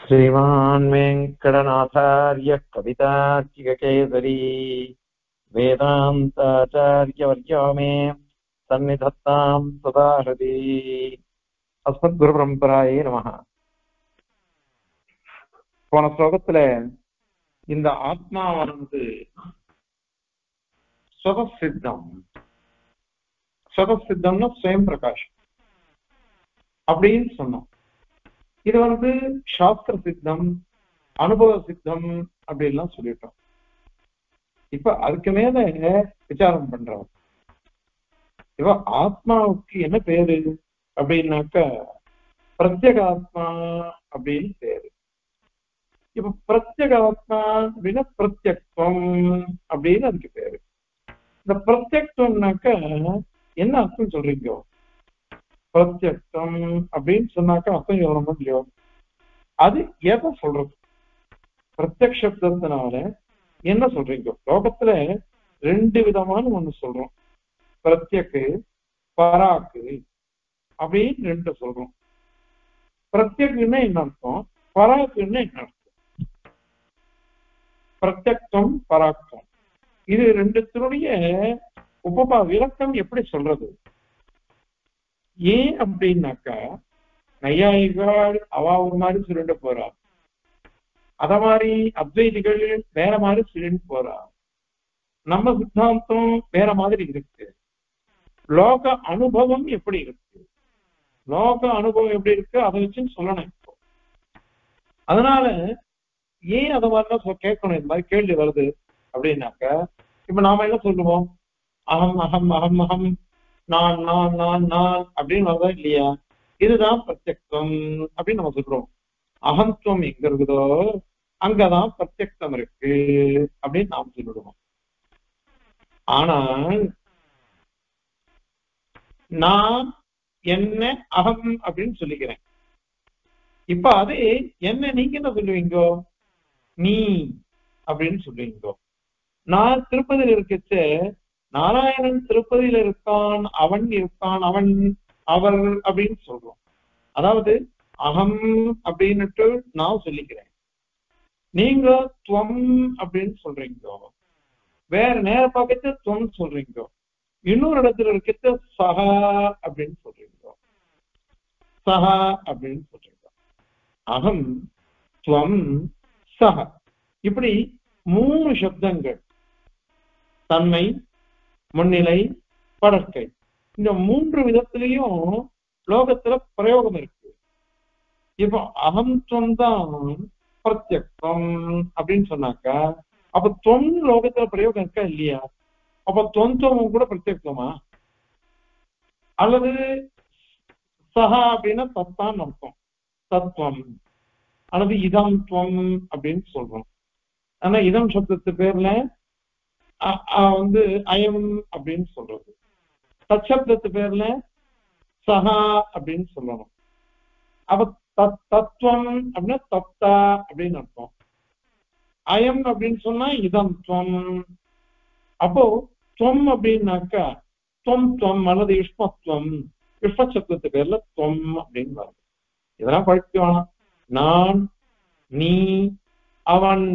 श्रीमान् वेङ्कटनाथार्यः कवितार्किककेसरी वेदान्ताचार्यवर्यो मे सन्निधत्तां सदा हृदि அஸ்மத்குருபரம்பராயே நமஹ. போன ஸ்லோகத்துல இந்த ஆத்மாவானது ஸ்வதசித்தம், ஸ்வதசித்தம்னா ஸ்வயம் பிரகாஷம் அப்படின்னு சொன்னோம். இது சாஸ்திர சித்தம், அனுபவ சித்தம் அப்படின்லாம் சொல்லிட்டோம். இப்ப அதுக்கு மேல விசாரம் பண்றோம். இப்ப ஆத்மாவுக்கு என்ன பேரு அப்படின்னாக்க பிரத்யேகாத்மா அப்படின்னு பேரு. இப்ப பிரத்யேகாத்மா அப்படின்னா பிரத்யக்வம் அப்படின்னு அதுக்கு பேரு. இந்த பிரத்யக்வம்னாக்க என்ன அர்த்தம் சொல்றீங்க? பிரத்யக்தம் அப்படின்னு சொன்னாக்க அர்த்தம் சொல்லணும் இல்லையோ? அது எதை சொல்றது? பிரத்யக்ஷப்தத்தினால என்ன சொல்றீங்க? லோகத்துல ரெண்டு விதமான ஒண்ணு சொல்றோம். பிரத்யக்கு, பராக்கு அப்படின்னு ரெண்டு சொல்றோம். பிரத்யக்குன்னா என்ன அர்த்தம், பராக்குன்னா என்ன அர்த்தம்? பிரத்யக்தம், பராக்கம், இது ரெண்டுத்தினுடைய உபமா விளக்கம் எப்படி சொல்றது? ஏன் அப்படின்னாக்கா, நையாயிகள் அவ ஒரு மாதிரி சொல்லிட்டு போறா, அத மாதிரி அத்வைதிகள் வேற மாதிரி சொல்லிட்டு போறா, நம்ம சித்தாந்தம் வேற மாதிரி இருக்கு. லோக அனுபவம் எப்படி இருக்கு, லோக அனுபவம் எப்படி இருக்கு அதை வச்சுன்னு சொல்லணும். இப்போ அதனால ஏன் அதை மாதிரிலாம் கேட்கணும்? இந்த மாதிரி கேள்வி வருது அப்படின்னாக்க, இப்ப நாம என்ன சொல்லுவோம்? அகம் அகம் அகம் அகம், நான் நான் நான் நான் அப்படின்னு வருதா இல்லையா? இதுதான் பிரத்யக்தம் அப்படின்னு நம்ம சொல்றோம். அகம்துவம் எங்க இருக்குதோ அங்கதான் பிரத்யக்தம் இருக்கு அப்படின்னு நாம் சொல்லிடுவோம். ஆனால் நான் என்ன அகம் அப்படின்னு சொல்லிக்கிறேன். இப்ப அது என்ன நீங்க என்ன சொல்லுவீங்கோ? நீ அப்படின்னு சொல்லுவீங்கோ. நான் திருப்பதியில் இருக்கச்ச நாராயணன் திருப்பதியில இருக்கான், அவன் இருக்கான், அவன் அவர் அப்படின்னு சொல்றோம். அதாவது அகம் அப்படின்னுட்டு நான் சொல்லிக்கிறேன், நீங்க துவம் அப்படின்னு சொல்றீங்க. வேற நேர பக்கத்து துவம் சொல்றீங்க. இன்னொரு இடத்துல இருக்கிறது சஹா அப்படின்னு சொல்றீங்க, சஹா அப்படின்னு சொல்றீங்க. அகம், துவம், சஹ, இப்படி மூணு சப்தங்கள், தன்மை, முன்னிலை, படற்கை, இந்த மூன்று விதத்திலையும் லோகத்துல பிரயோகம் இருக்கு. இப்போ அகம்துவம் தான் பிரத்யக்தம் அப்படின்னு சொன்னாக்கா, அப்ப தொன் லோகத்துல பிரயோகம் இருக்கா இல்லையா? அப்ப தொந்தம் கூட பிரத்யக்தமா? அல்லது சஹா அப்படின்னா தத்தான் அர்த்தம், தத்துவம், அல்லது இதம் துவம் அப்படின்னு சொல்றோம். ஆனா இதம் சப்தத்து பேர்ல அயம் அப்படின்னு சொல்றது, தச்சப்தத்து பேர்ல சஹா அப்படின்னு சொல்லணும். அப்ப தத்துவம் அப்படின்னா தப்தா அப்படின்னு அர்த்தம். அயம் அப்படின்னு சொன்னா இதம் துவம். அப்போ துவம் அப்படின்னாக்கா துவம் துவம் அல்லது யுஷ்மத்துவம், யுஷ்மசப்தத்து பேர்ல துவம் அப்படின்னு வருது. இதெல்லாம் படிக்க வேணாம். நான், நீ, அவன்,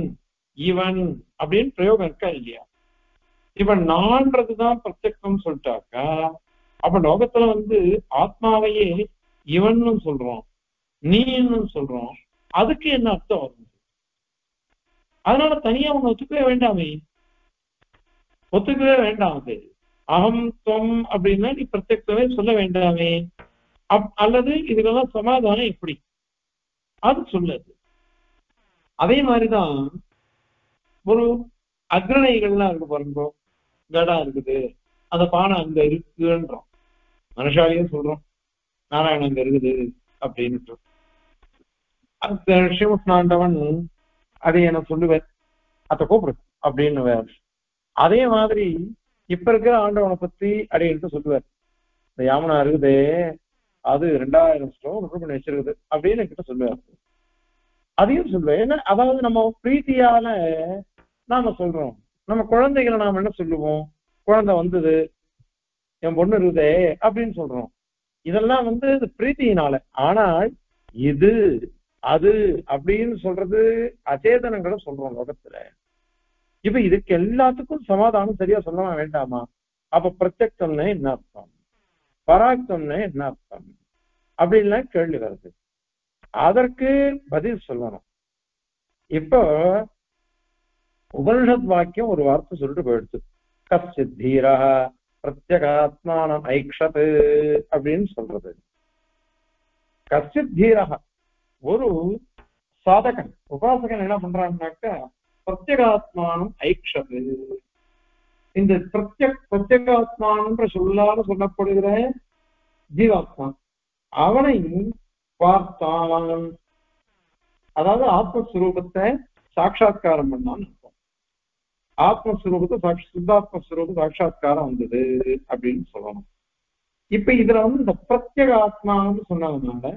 இவன் அப்படின்னு பிரயோகம் இருக்கா இல்லையா? இப்ப நான்றதுதான் பிரத்யக்தம் சொல்லிட்டாக்கா, அப்ப லோகத்துல ஆத்மாவையே இவன்னு சொல்றோம், நீன்னு சொல்றோம். அதுக்கு என்ன அர்த்தம் வருது? அதனால தனியா ஒண்ணு ஒத்துக்கவே வேண்டாமே, ஒத்துக்கவே வேண்டாம். அது அகம் துவம் அப்படின்னா நீ பிரத்யக்தமே சொல்ல வேண்டாமே. அல்லது இதுக்கெல்லாம் சமாதானம் எப்படி அது சொல்லுது. அதே மாதிரிதான் ஒரு அக்ரணைகள்லாம் இருக்கு பாருங்க. கடம் இருக்குது, அந்த பானை அங்க இருக்குன்றோம், மனுஷாலையும் சொல்றோம் நாராயணன் அங்க இருக்குது அப்படின்ட்டு. அந்த ஸ்ரீமுஷ்ணாண்டவன் அதை என்ன சொல்லுவேன், அத கூப்பிடு அப்படின்னு வேற. அதே மாதிரி இப்ப இருக்கிற ஆண்டவனை பத்தி அப்படின்ட்டு சொல்லுவார். இந்த யாமுனா இருக்குதே அது 2000 ஸ்லோகம் பண்ணி வச்சிருக்குது அப்படின்னு என்கிட்ட சொல்லுவார். அதையும் சொல்லுவேன். ஏன்னா அதாவது நம்ம பிரீத்தியால நாம சொல்றோம். நம்ம குழந்தைகளை நாம என்ன சொல்லுவோம்? குழந்தை வந்தது, என் பொண்ணு இருக்குதே அப்படின்னு சொல்றோம். இதெல்லாம் பிரீத்தியினால. ஆனால் இது அது அப்படின்னு சொல்றது அச்சேதனங்களை சொல்றோம் லோகத்துல. இப்ப இதுக்கு எல்லாத்துக்கும் சமாதானம் சரியா சொல்லவா வேண்டாமா? அப்ப பிரத்யக்ஷம்னா என்ன அர்த்தம், பராக்தம்னா என்ன அர்த்தம் அப்படின்லாம் கேள்வி வருது. அதற்கு பதில் சொல்லணும். இப்போ உபனிஷத் வாக்கியம் ஒரு வார்த்தை சொல்லிட்டு போயிடுச்சு, கஸ்ய தீரா பிரத்யகாத்மானம் ஐக்ஷத் அப்படின்னு சொல்றது. கஸ்ய தீரா, ஒரு சாதகன் உபாசகன் என்ன பண்றான்னாக்க பிரத்யகாத்மானம் ஐக்ஷது. இந்த பிரத்யகாத்மானன்ற சொல்லாத சொல்லப்படுகிற ஜீவாத்மா அவனை பார்த்தான், அதாவது ஆத்மஸ்வரூபத்தை சாட்சா்காரம் பண்ணான்னு இருக்கும். ஆத்மஸ்வரூபத்தை சுத்தாத்மஸ்வரூப சாட்சா்காரம் வந்தது அப்படின்னு சொல்லணும். இப்ப இதுல இந்த பிரத்யேக ஆத்மான்னு சொன்னதுனால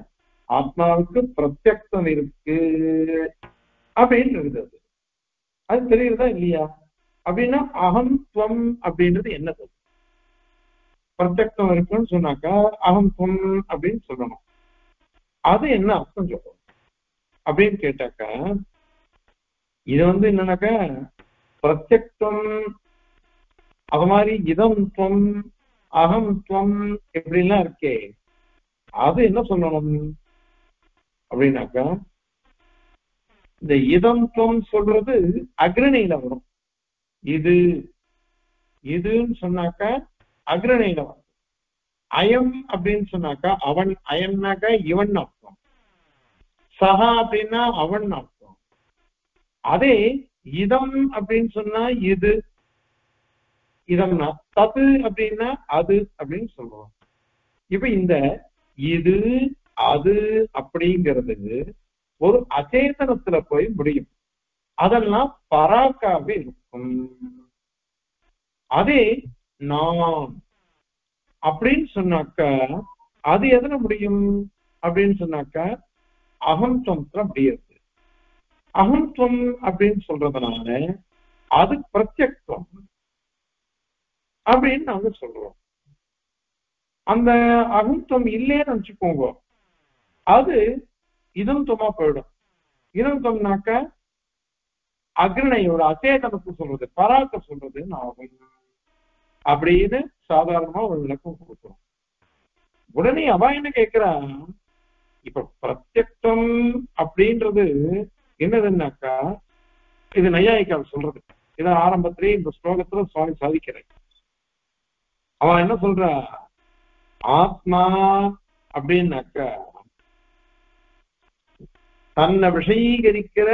ஆத்மாவுக்கு பிரத்யக்தம் இருக்கு அப்படின்னு இருக்குது. அது தெரியுறதா இல்லையா? அப்படின்னா அகம் துவம் அப்படின்றது என்ன சொல்றது? பிரத்யக்தம் இருக்குன்னு சொன்னாக்கா அகம் துவம் அப்படின்னு சொல்லணும். அது என்ன அர்த்தம் சொல்றோம் அப்படின்னு கேட்டாக்கா, இது என்னன்னாக்கா பிரத்யக்தம் அது மாதிரி இதம் துவம் அகம் துவம் இப்படிலாம் இருக்கே, அது என்ன சொல்லணும் அப்படின்னாக்கா, இந்த இதம் துவம் சொல்றது அக்ரணியில வரும். இது இதுன்னு சொன்னாக்கா அக்ரணியில வரும். அயம் அப்படின்னு சொன்னாக்கா அவன், அயம்னாக்கா இவன் அர்த்தம், சஹா அப்படின்னா அவன் அர்த்தம். அதே இதம் அப்படின்னு சொன்னா இது, இதம்னா தது அப்படின்னா அது அப்படின்னு சொல்லுவோம். இப்ப இந்த இது அது அப்படிங்கிறது ஒரு அச்சேதனத்துல போய் முடியும். அதெல்லாம் பராக்காவே இருக்கும். அதே நான் அப்படின்னு சொன்னாக்க அது எதுல முடியும் அப்படின்னு சொன்னாக்க அகம்துவத்துல முடியாது. அகம்துவம் அப்படின்னு சொல்றதுனால அது பிரத்யக்தம் அப்படின்னு நாங்க சொல்றோம். அந்த அகம்துவம் இல்லைன்னு நினைச்சுக்கோங்க, அது இதம் துவமா போயிடும். இதம் துவம்னாக்க அக்ரணையோட அச்சேதனத்தை சொல்றது, பராக்க சொல்றதுன்னு ஆகும் அப்படின்னு சாதாரணமா ஒரு விளக்கம் கொடுக்குறோம். உடனே அவ என்ன கேட்கிறா, இப்ப பிரத்யக்தம் அப்படின்றது என்னதுன்னாக்கா, இது நையாயிக்கால் சொல்றது. இதை ஆரம்பத்திலே இந்த ஸ்லோகத்துல சுவாமி சாதிக்கிறேன். அவன் என்ன சொல்றா, ஆத்மா அப்படின்னாக்கா தன்னை விஷயீகரிக்கிற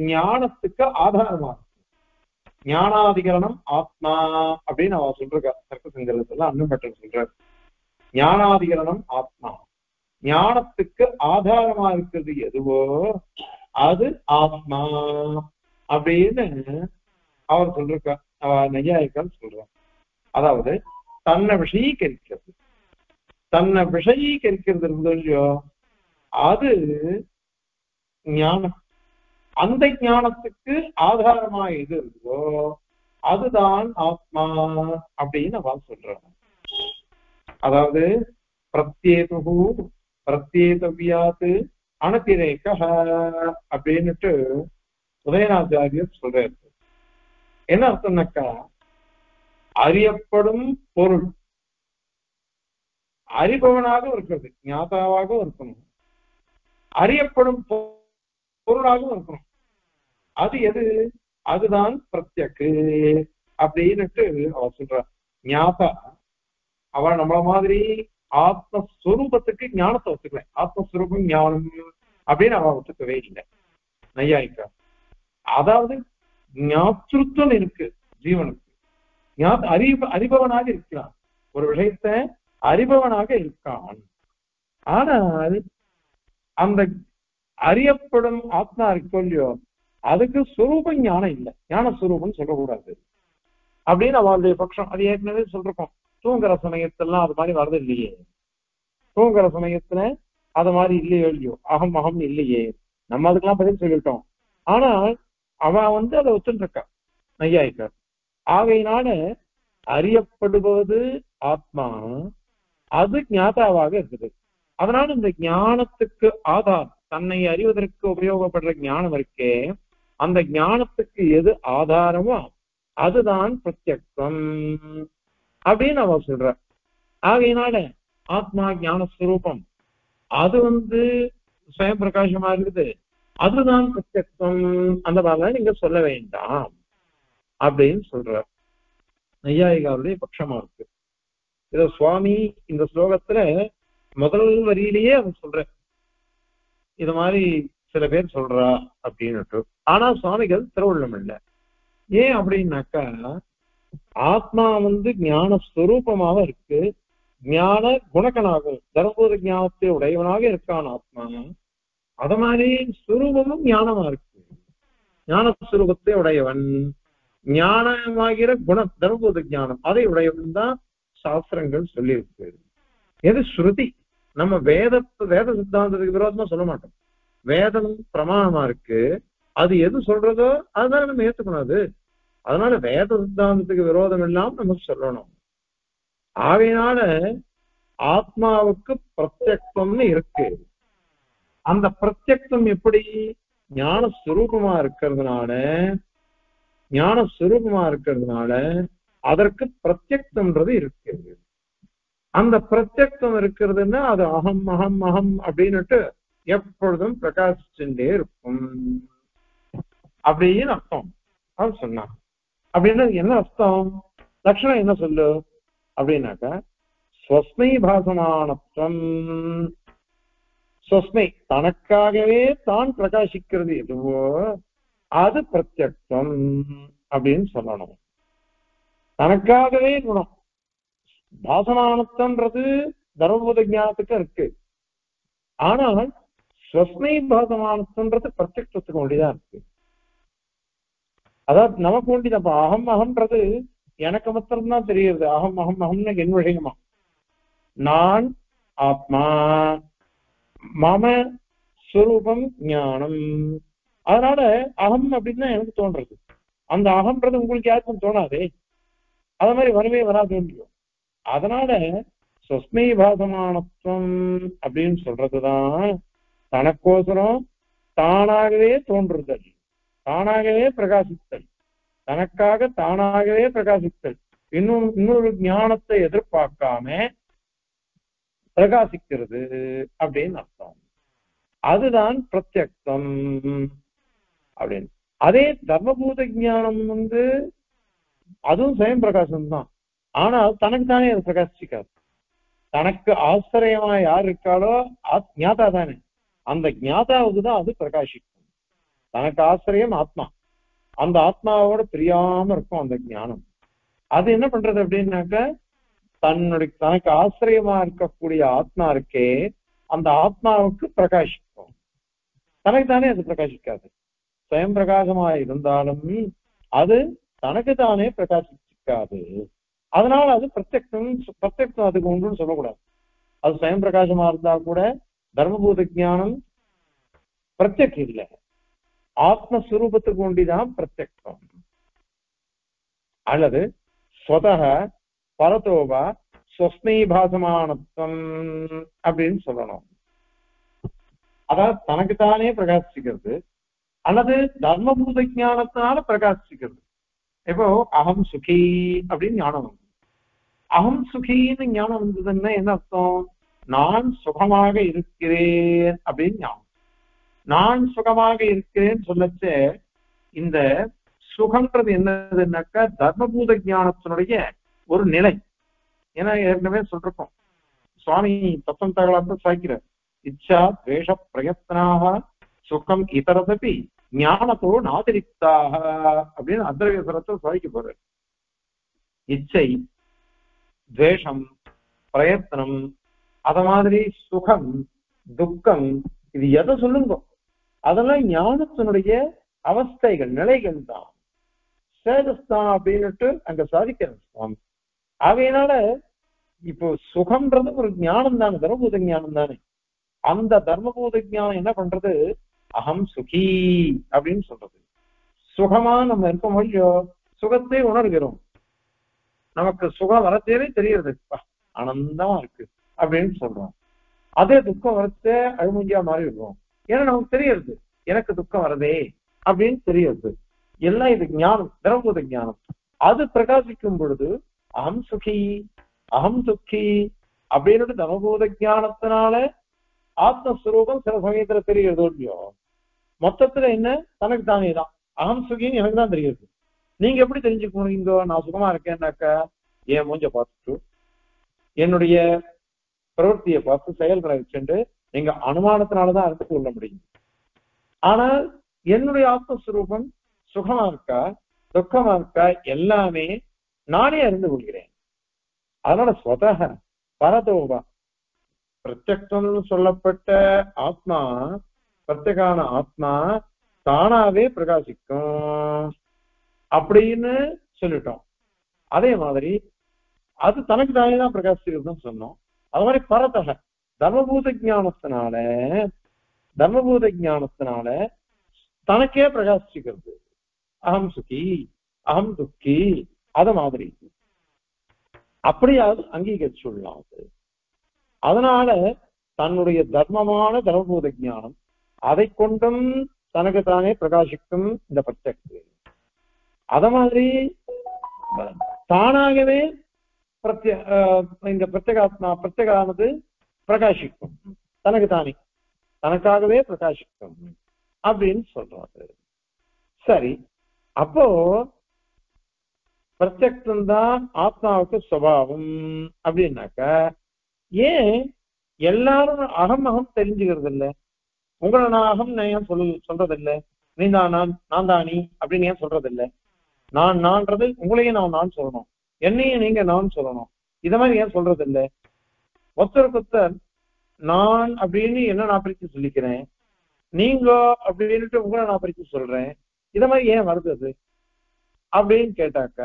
ஞானத்துக்கு ஆதாரமா இருக்கு. ஞானாதிகரணம் ஆத்மா அப்படின்னு அவ சொல்றா. தர்க்க சங்கரத்துல அன்னம்பட்டர் சொல்றார், ஞானாதிகரணம் ஆத்மா. ஞானத்துக்கு ஆதாரமா இருக்கிறது எதுவோ அது ஆத்மா அப்படின்னு அவர் சொல்றா. நையாயிக்கால் சொல்றார். அதாவது தன்னை விஷயீகரிக்கிறது, தன்னை விஷயீகரிக்கிறது இல்லையோ அது ஞானம். அந்த ஞானத்துக்கு ஆதாரமா எது இருக்கோ அதுதான் ஆத்மா அப்படின்னு அவன் சொல்றாங்க. அதாவது பிரத்யேது பிரத்யேதவியாது அனதிரேக அப்படின்னுட்டு உதயநாச்சாரியர் சொல்றாரு. என்ன அர்த்தம்னாக்கா, அறியப்படும் பொருள் அறிபவனாக இருக்கிறது, ஞாதாவாகவும் இருக்கணும், அறியப்படும் பொருளாகவும் இருக்கணும். அது எது? அதுதான் பிரத்யக்கு அப்படின்னுட்டு அவ சொல்ற. ஞாதா அவன் நம்மள மாதிரி ஆத்மஸ்வரூபத்துக்கு ஞானத்தை ஒத்துக்கல. ஆத்மஸ்வரூபம் ஞானம் அப்படின்னு அவன் ஒத்துக்கவே இல்லை நையாயிக்கா. அதாவது ஞாபகம் இருக்கு ஜீவனுக்கு, அறிபவனாக இருக்கிறான், ஒரு விஷயத்தை அறிபவனாக இருக்கான். ஆனால் அந்த அறியப்படும் ஆத்மா இருக்கோ இல்லையோ அதுக்கு சுரூபம் ஞானம் இல்லை, ஞான சுரூபம் சொல்லக்கூடாது அப்படின்னு அவளுடைய பட்சம். அது ஏற்கனவே சொல்றோம். தூங்குற சமயத்திலாம் அது மாதிரி வரது இல்லையே, தூங்குற சமயத்துல அது மாதிரி இல்லையோ இல்லையோ, அகம் அகம் இல்லையே, நம்ம அதுக்கெல்லாம் பதில் சொல்லிட்டோம். ஆனால் அவன் அதை ஒத்துட்டு இருக்கா நையாயிக்கார். ஆகையினால அறியப்படுவது ஆத்மா, அது ஞாதாவாக இருக்குது. அதனால இந்த ஞானத்துக்கு ஆதாரம் தன்னை அறிவதற்கு உபயோகப்படுற ஞானம் இருக்கே, அந்த ஞானத்துக்கு எது ஆதாரமோ அதுதான் பிரத்யக்ஷம் அப்படின்னு அவ சொல்ற. ஆகையினால ஆத்மா ஞானஸ்வரூபம் அது சுயம் பிரகாசமா இருக்குது, அதுதான் பிரத்யக்ஷம். அந்த மாதிரிலாம் நீங்க சொல்ல வேண்டாம் அப்படின்னு சொல்ற. நையாயிகாருடைய பட்சமா இருக்கு. இத சுவாமி இந்த ஸ்லோகத்துல முதல் வரியிலேயே அவன் சொல்ற, இது மாதிரி சில பேர் சொல்றா அப்படின்னுட்டு. ஆனா சுவாமிகள் திருவள்ளம் இல்லை. ஏன் அப்படின்னாக்கா, ஆத்மா ஞான ஸ்வரூபமாக இருக்கு, ஞான குணக்கனாகும், தர்மபூத ஞானத்தை உடையவனாக இருக்கான் ஆத்மா. அத மாதிரி ஸ்வரூபமும் ஞானமா இருக்கு, ஞானஸ்வரூபத்தை உடையவன், ஞானமாகிற தர்மபூத ஞானம் அதை உடையவன் தான் சாஸ்திரங்கள் சொல்லி இருக்கு. எது ஸ்ருதி, நம்ம வேத சித்தாந்தத்துக்கு விரோதமா சொல்ல மாட்டோம். வேதம் பிரமாணமா இருக்கு, அது எது சொல்றதோ அதுதான் நம்ம ஏத்துக்கணும். அது அதனால வேத சித்தாந்தத்துக்கு விரோதம் இல்லாம நம்ம சொல்லணும். ஆகையினால ஆத்மாவுக்கு பிரத்யக்ஷம்னு இருக்கு. அந்த பிரத்யக்ஷம் எப்படி? ஞானஸ்வரூபமா இருக்கிறதுனால அதற்கு பிரத்யக்ஷம்ன்றது இருக்கு. அந்த பிரத்யக்ஷம் இருக்கிறதுன்னா அது அகம் அகம் அகம் அப்படின்னுட்டு எப்பொழுதும் பிரகாசிச்சுட்டே இருக்கும் அப்படின்னு அர்த்தம். அது சொன்னா அப்படின்னா என்ன அர்த்தம், லட்சணம் என்ன சொல்லு அப்படின்னாக்கா, ஸ்வஸ்மை பாசமானத்துவம், ஸ்வஸ்மை தனக்காகவே தான் பிரகாசிக்கிறது எதுவோ அது பிரத்யக்ஷம் அப்படின்னு சொல்லணும். தனக்காகவே குணம். பாசமானத்துவன்றது தர்மபூத ஞானத்துக்கு இருக்கு, ஆனால் ஸ்வஸ்மை பாசமானத்துவன்றது பிரத்யக்ஷத்துக்கு ஒண்டிதான் இருக்கு. அதாவது நமக்கு ஒண்டிதான். அப்ப அகம் அகம்ன்றது எனக்கு மாத்திரம்தான் தெரியுது. அகம் அகம் அகம்னு என் விஷயமா, நான் ஆத்மா, மம ஸ்வரூபம் ஞானம். அதனால அகம் அப்படின்னு தான் எனக்கு தோன்றது. அந்த அகம்ன்றது உங்களுக்கு யாருக்கும் தோணாதே, அத மாதிரி வரவே வராது. அதனால சொஸ்மை பாசமானத்துவம் அப்படின்னு சொல்றதுதான் தனக்கோசரம் தானாகவே தோன்றுதல், தானாகவே பிரகாசித்தல், தனக்காக தானாகவே பிரகாசித்தல், இன்னொரு ஞானத்தை எதிர்பார்க்காம பிரகாசிக்கிறது அப்படின்னு அர்த்தம். அதுதான் பிரத்யக்ஷம் அப்படின்னு. அதே தர்மபூத ஞானம் அதுவும் சுயம் பிரகாசம் தான், ஆனால் தனக்கு தானே அது பிரகாசிக்காது. தனக்கு ஆசிரியமா யார் இருக்காளோ ஞாதா தானே, அந்த ஞாதாவுக்கு தான் அது பிரகாசிக்கும். தனக்கு ஆசிரியம் ஆத்மா, அந்த ஆத்மாவோட பிரியாம இருக்கும் அந்த ஞானம். அது என்ன பண்றது அப்படின்னாக்க, தனக்கு ஆசிரியமா இருக்கக்கூடிய ஆத்மா இருக்கே, அந்த ஆத்மாவுக்கு பிரகாசிக்கும். தனக்கு தானே அது பிரகாசிக்காது. சுயம் பிரகாசமா இருந்தாலும் அது தனக்கு தானே பிரகாசிக்காது. அதனால அது பிரத்யக்ஷம் அதுக்கு ஒன்றுன்னு சொல்லக்கூடாது. அது சுயம் பிரகாசமா இருந்தா கூட தர்மபூத ஞானம் பிரத்யக்ஷம் இல்லை, ஆத்மஸ்வரூபத்துக்கு ஒண்டிதான் பிரத்யக்ஷம். அல்லது ஸ்வதஹ பரதோவா ஸ்வஸ்மை பாசமானத்துவம் அப்படின்னு சொல்லணும். அதாவது தனக்குத்தானே பிரகாசிக்கிறது, அல்லது தர்மபூத ஞானத்தினால பிரகாசிக்கிறது. இப்போ அகம் சுகி அப்படின்னு ஞானம் வந்து, அகம் சுகின்னு ஞானம் வந்ததுன்னா என்ன அர்த்தம்? நான் சுகமாக இருக்கிறேன் அப்படின்னு ஞானம். நான் சுகமாக இருக்கிறேன்னு சொல்லச்ச இந்த சுகம்ன்றது என்னதுன்னாக்கா தர்மபூத ஞானத்தினுடைய ஒரு நிலை. ஏன்னா ஏற்கனவே சொல்றோம், சுவாமி தத்துவம் தகவலாக சாய்க்கிறார், இச்சா துவேஷ பிரயத்னாக சுகம் இதரதபி ஞானத்தோ நாதிரிக்தாக அப்படின்னு அந்தரகசரத்தை சாய்க்க போறார். இச்சை, துவேஷம், பிரயத்னம், அத மாதிரி சுகம், துக்கம், இது எதை சொல்லுங்க, அதெல்லாம் ஞானத்தினுடைய அவஸ்தைகள், நிலைகள் தான், ஸ்டேட்டஸ் தான் அப்படின்னுட்டு அங்க சாதிக்கிறார் சுவாமி. ஆகையினால இப்போ சுகம்ன்றது ஒரு ஞானம் தானே, தர்மபூத ஞானம் தானே. அந்த தர்மபூத ஞானம் என்ன பண்றது? அகம் சுகி அப்படின்னு சொல்றது. சுகமா நம்ம இருக்க முடியும், சுகத்தை உணர்கிறோம், நமக்கு சுகம் வரத்தே தெரியுது, ஆனந்தமா இருக்கு அப்படின்னு சொல்றோம். அதே துக்கம் வரத்தே அழுமஞ்சியா மாறி இருக்கும், ஏன்னா நமக்கு தெரியுது எனக்கு துக்கம் வருதே அப்படின்னு தெரியுது. எல்லாம் இது ஞானம், தர்மபூத ஞானம். அது பிரகாசிக்கும் பொழுது அகம் சுகி அகம் துக்கி அப்படின்னு தர்மபூத ஞானத்தினால ஆத்மஸ்வரூபம் சில சமயத்துல தெரியுறதோ இல்லையோ, மொத்தத்துல என்ன தனக்கு தானே தான் அகம் சுகின்னு எனக்கு தான் தெரியுது. நீங்க எப்படி தெரிஞ்சுக்க முடியுங்க? நான் சுகமா இருக்கேன்னாக்கா என் மூஞ்ச பார்த்துட்டு என்னுடைய பிரவர்த்தியை பார்த்து செயல்களை வச்சுட்டு நீங்க அனுமானத்தினாலதான் அறிந்து கொள்ள முடியும். ஆனால் என்னுடைய ஆத்மஸ்வரூபம் சுகமா இருக்கா துக்கமா இருக்கா எல்லாமே நானே அறிந்து கொள்கிறேன். அதனால ஸ்வதக பரதோபா பிரத்யக்ஷம் சொல்லப்பட்ட ஆத்மா, பிரத்யேகான ஆத்மா தானாவே பிரகாசிக்கும் அப்படின்னு சொல்லிட்டோம். அதே மாதிரி அது தனக்கு தானே தான் பிரகாசிக்கிறதுன்னு சொன்னோம். அது மாதிரி பரதக தர்மபூத ஞானத்தினால தனக்கே பிரகாசிக்கிறது. அகம் சுகி அகம் துக்கி அத மாதிரி அப்படியாவது அங்கீகரிச்சு சொல்லலாம். அதனால தன்னுடைய தர்மமான தர்மபூத ஞானம் அதை கொண்டும் தனக்கு தானே பிரகாசிக்கும் இந்த பிரத்யக்ஷ. அத மாதிரி தானாகவே இந்த பிரத்யேகானது பிரகாசிக்கும், தனக்கு தானே தனக்காகவே பிரகாசிக்கும் அப்படின்னு சொல்றாரு. சரி, அப்போ பிரத்யக்ஷம்தான் ஆத்மாவுக்கு சுபாவம் அப்படின்னாக்க ஏன் எல்லாரும் அகம் அகம் தெரிஞ்சுக்கிறது இல்லை? உங்களை நான் அகம் ஏன் சொல்றது இல்லை? நீ தான் நான் தான் நீ அப்படின்னு ஏன் சொல்றது இல்லை? நான்றது உங்களையும் நான் சொல்லணும், என்னையும் நீங்க நான் சொல்லணும், இத மாதிரி ஏன் சொல்றது இல்லை? ஒருத்தர் நான் அப்படின்னு என்ன நான் பிரிச்சு சொல்லிக்கிறேன், நீங்க அப்படின்ட்டு உங்களை நான் பிரிச்சு சொல்றேன், இத மாதிரி ஏன் வருது அது அப்படின்னு கேட்டாக்க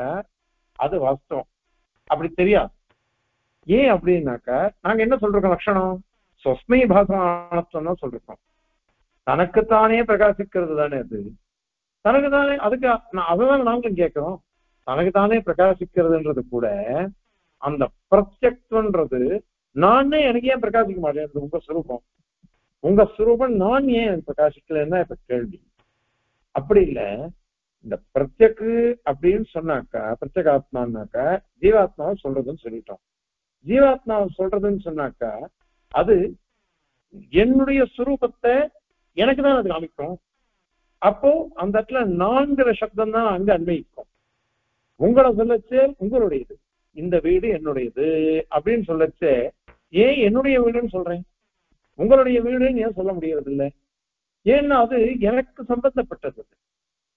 அது வாஸ்தவம், அப்படி தெரியாது. ஏன் அப்படின்னாக்க நாங்க என்ன சொல்றோம்? லட்சணம் சொஸ்மை பாசமானத்துவம் தான் சொல்றோம். தனக்குத்தானே பிரகாசிக்கிறது தானே அது, தனக்கு தானே. அதுக்கு அதுதான் நாங்களும் கேட்கிறோம். தனக்கு தானே பிரகாசிக்கிறதுன்றது கூட அந்த பிரத்யக்ஷன்றது நானே எனக்கு ஏன் பிரகாசிக்க மாட்டேன்? உங்க சுரூபம் நான் ஏன் பிரகாசிக்கலன்னா இப்ப கேள்வி. அப்படி இல்ல, இந்த பிரத்யக்கு அப்படின்னு சொன்னாக்கா பிரத்யேகாத்மானாக்கா ஜீவாத்மாவை சொல்றதுன்னு சொல்லிட்டோம். ஜீவாத்மாவை சொல்றதுன்னு சொன்னாக்கா அது என்னுடைய சுரூபத்தை எனக்கு தான் அது காமிக்கும். அப்போ அந்த இடத்துல நான்கிற சப்தம் தான் அங்க அன்வயிக்கும். உங்களை சொல்லச்சே உங்களுடையது, இந்த வீடு என்னுடையது அப்படின்னு சொல்லச்சே ஏன் என்னுடைய வீடுன்னு சொல்றேன், உங்களுடைய வீடுன்னு ஏன் சொல்ல முடியறது இல்லை? ஏன்னா அது எனக்கு சம்பந்தப்பட்டது,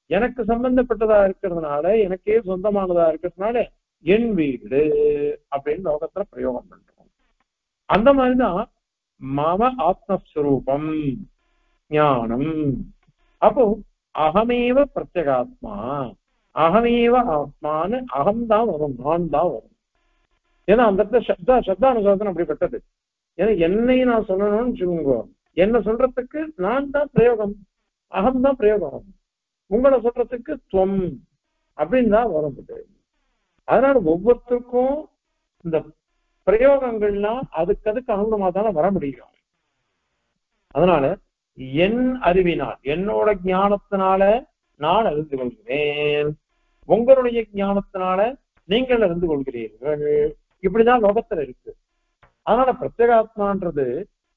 எனக்கு சம்பந்தப்பட்டதா இருக்கிறதுனால, எனக்கே சொந்தமானதா இருக்கிறதுனால என் வீடு அப்படின்னு லோகத்துல பிரயோகம் பண்றோம். அந்த மாதிரிதான் மம ஆத்மஸ்வரூபம் ஞானம். அப்போ அகமேவ பிரத்யேகாத்மா, அகமேவ ஆத்மான்னு அகம்தான் வரும், நான் தான் வரும். ஏன்னா அந்த இடத்துல சப்தானுசாசனம் அப்படிப்பட்டது. ஏன்னா என்னை நான் சொல்லணும்னு சொல்லுங்க, என்ன சொல்றதுக்கு நான் தான் பிரயோகம், அகம்தான் பிரயோகம். உங்களை சொல்றதுக்கு துவம் அப்படின்னு தான் வரும். அதனால ஒவ்வொருத்தருக்கும் இந்த பிரயோகங்கள்லாம் அதுக்கு அனுகூலமா தானே வர முடியும். அதனால என் அறிவினால், என்னோட ஞானத்தினால நான் அறிந்து கொள்கிறேன், உங்களுடைய ஞானத்தினால நீங்கள் அறிந்து கொள்கிறீர்கள். இப்படிதான் லோகத்துல இருக்கு. அதனால பிரத்யேகாத்மான்றது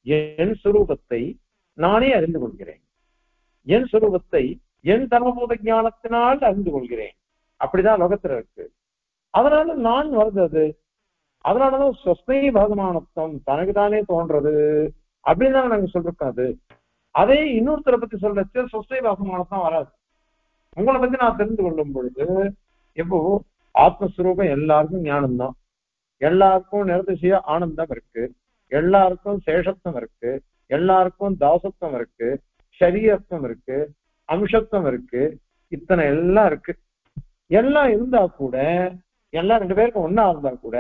என் சுரூபத்தை நானே அறிந்து கொள்கிறேன், என் சுரூபத்தை என் தர்மபூத ஞானத்தினால் அறிந்து கொள்கிறேன். அப்படிதான் லோகத்துல இருக்கு. அதனால நான் வருது அது. அதனாலதான் சொஸ்மை பாகமானத்துவம் தனக்கு தானே தோன்றது அப்படின்னு தான் நாங்க சொல்றோம். அது அதே இன்னொருத்தரை பத்தி சொல்றச்சு சொஸ்மை பாகமானத்தான் வராது. உங்களை பத்தி நான் தெரிந்து கொள்ளும் பொழுது இப்போ ஆத்மஸ்வரூபம் எல்லாருக்கும் ஞானம்தான், எல்லாருக்கும் நிரதிசய ஆனந்தம் இருக்கு, எல்லாருக்கும் சேஷத்துவம் இருக்கு, எல்லாருக்கும் தாசத்துவம் இருக்கு, சரீரத்துவம் இருக்கு, அம்சத்துவம் இருக்கு, இத்தனை எல்லாம் இருக்கு. எல்லாம் இருந்தா கூட, எல்லாம் ரெண்டு பேருக்கும் ஒன்னா இருந்தா கூட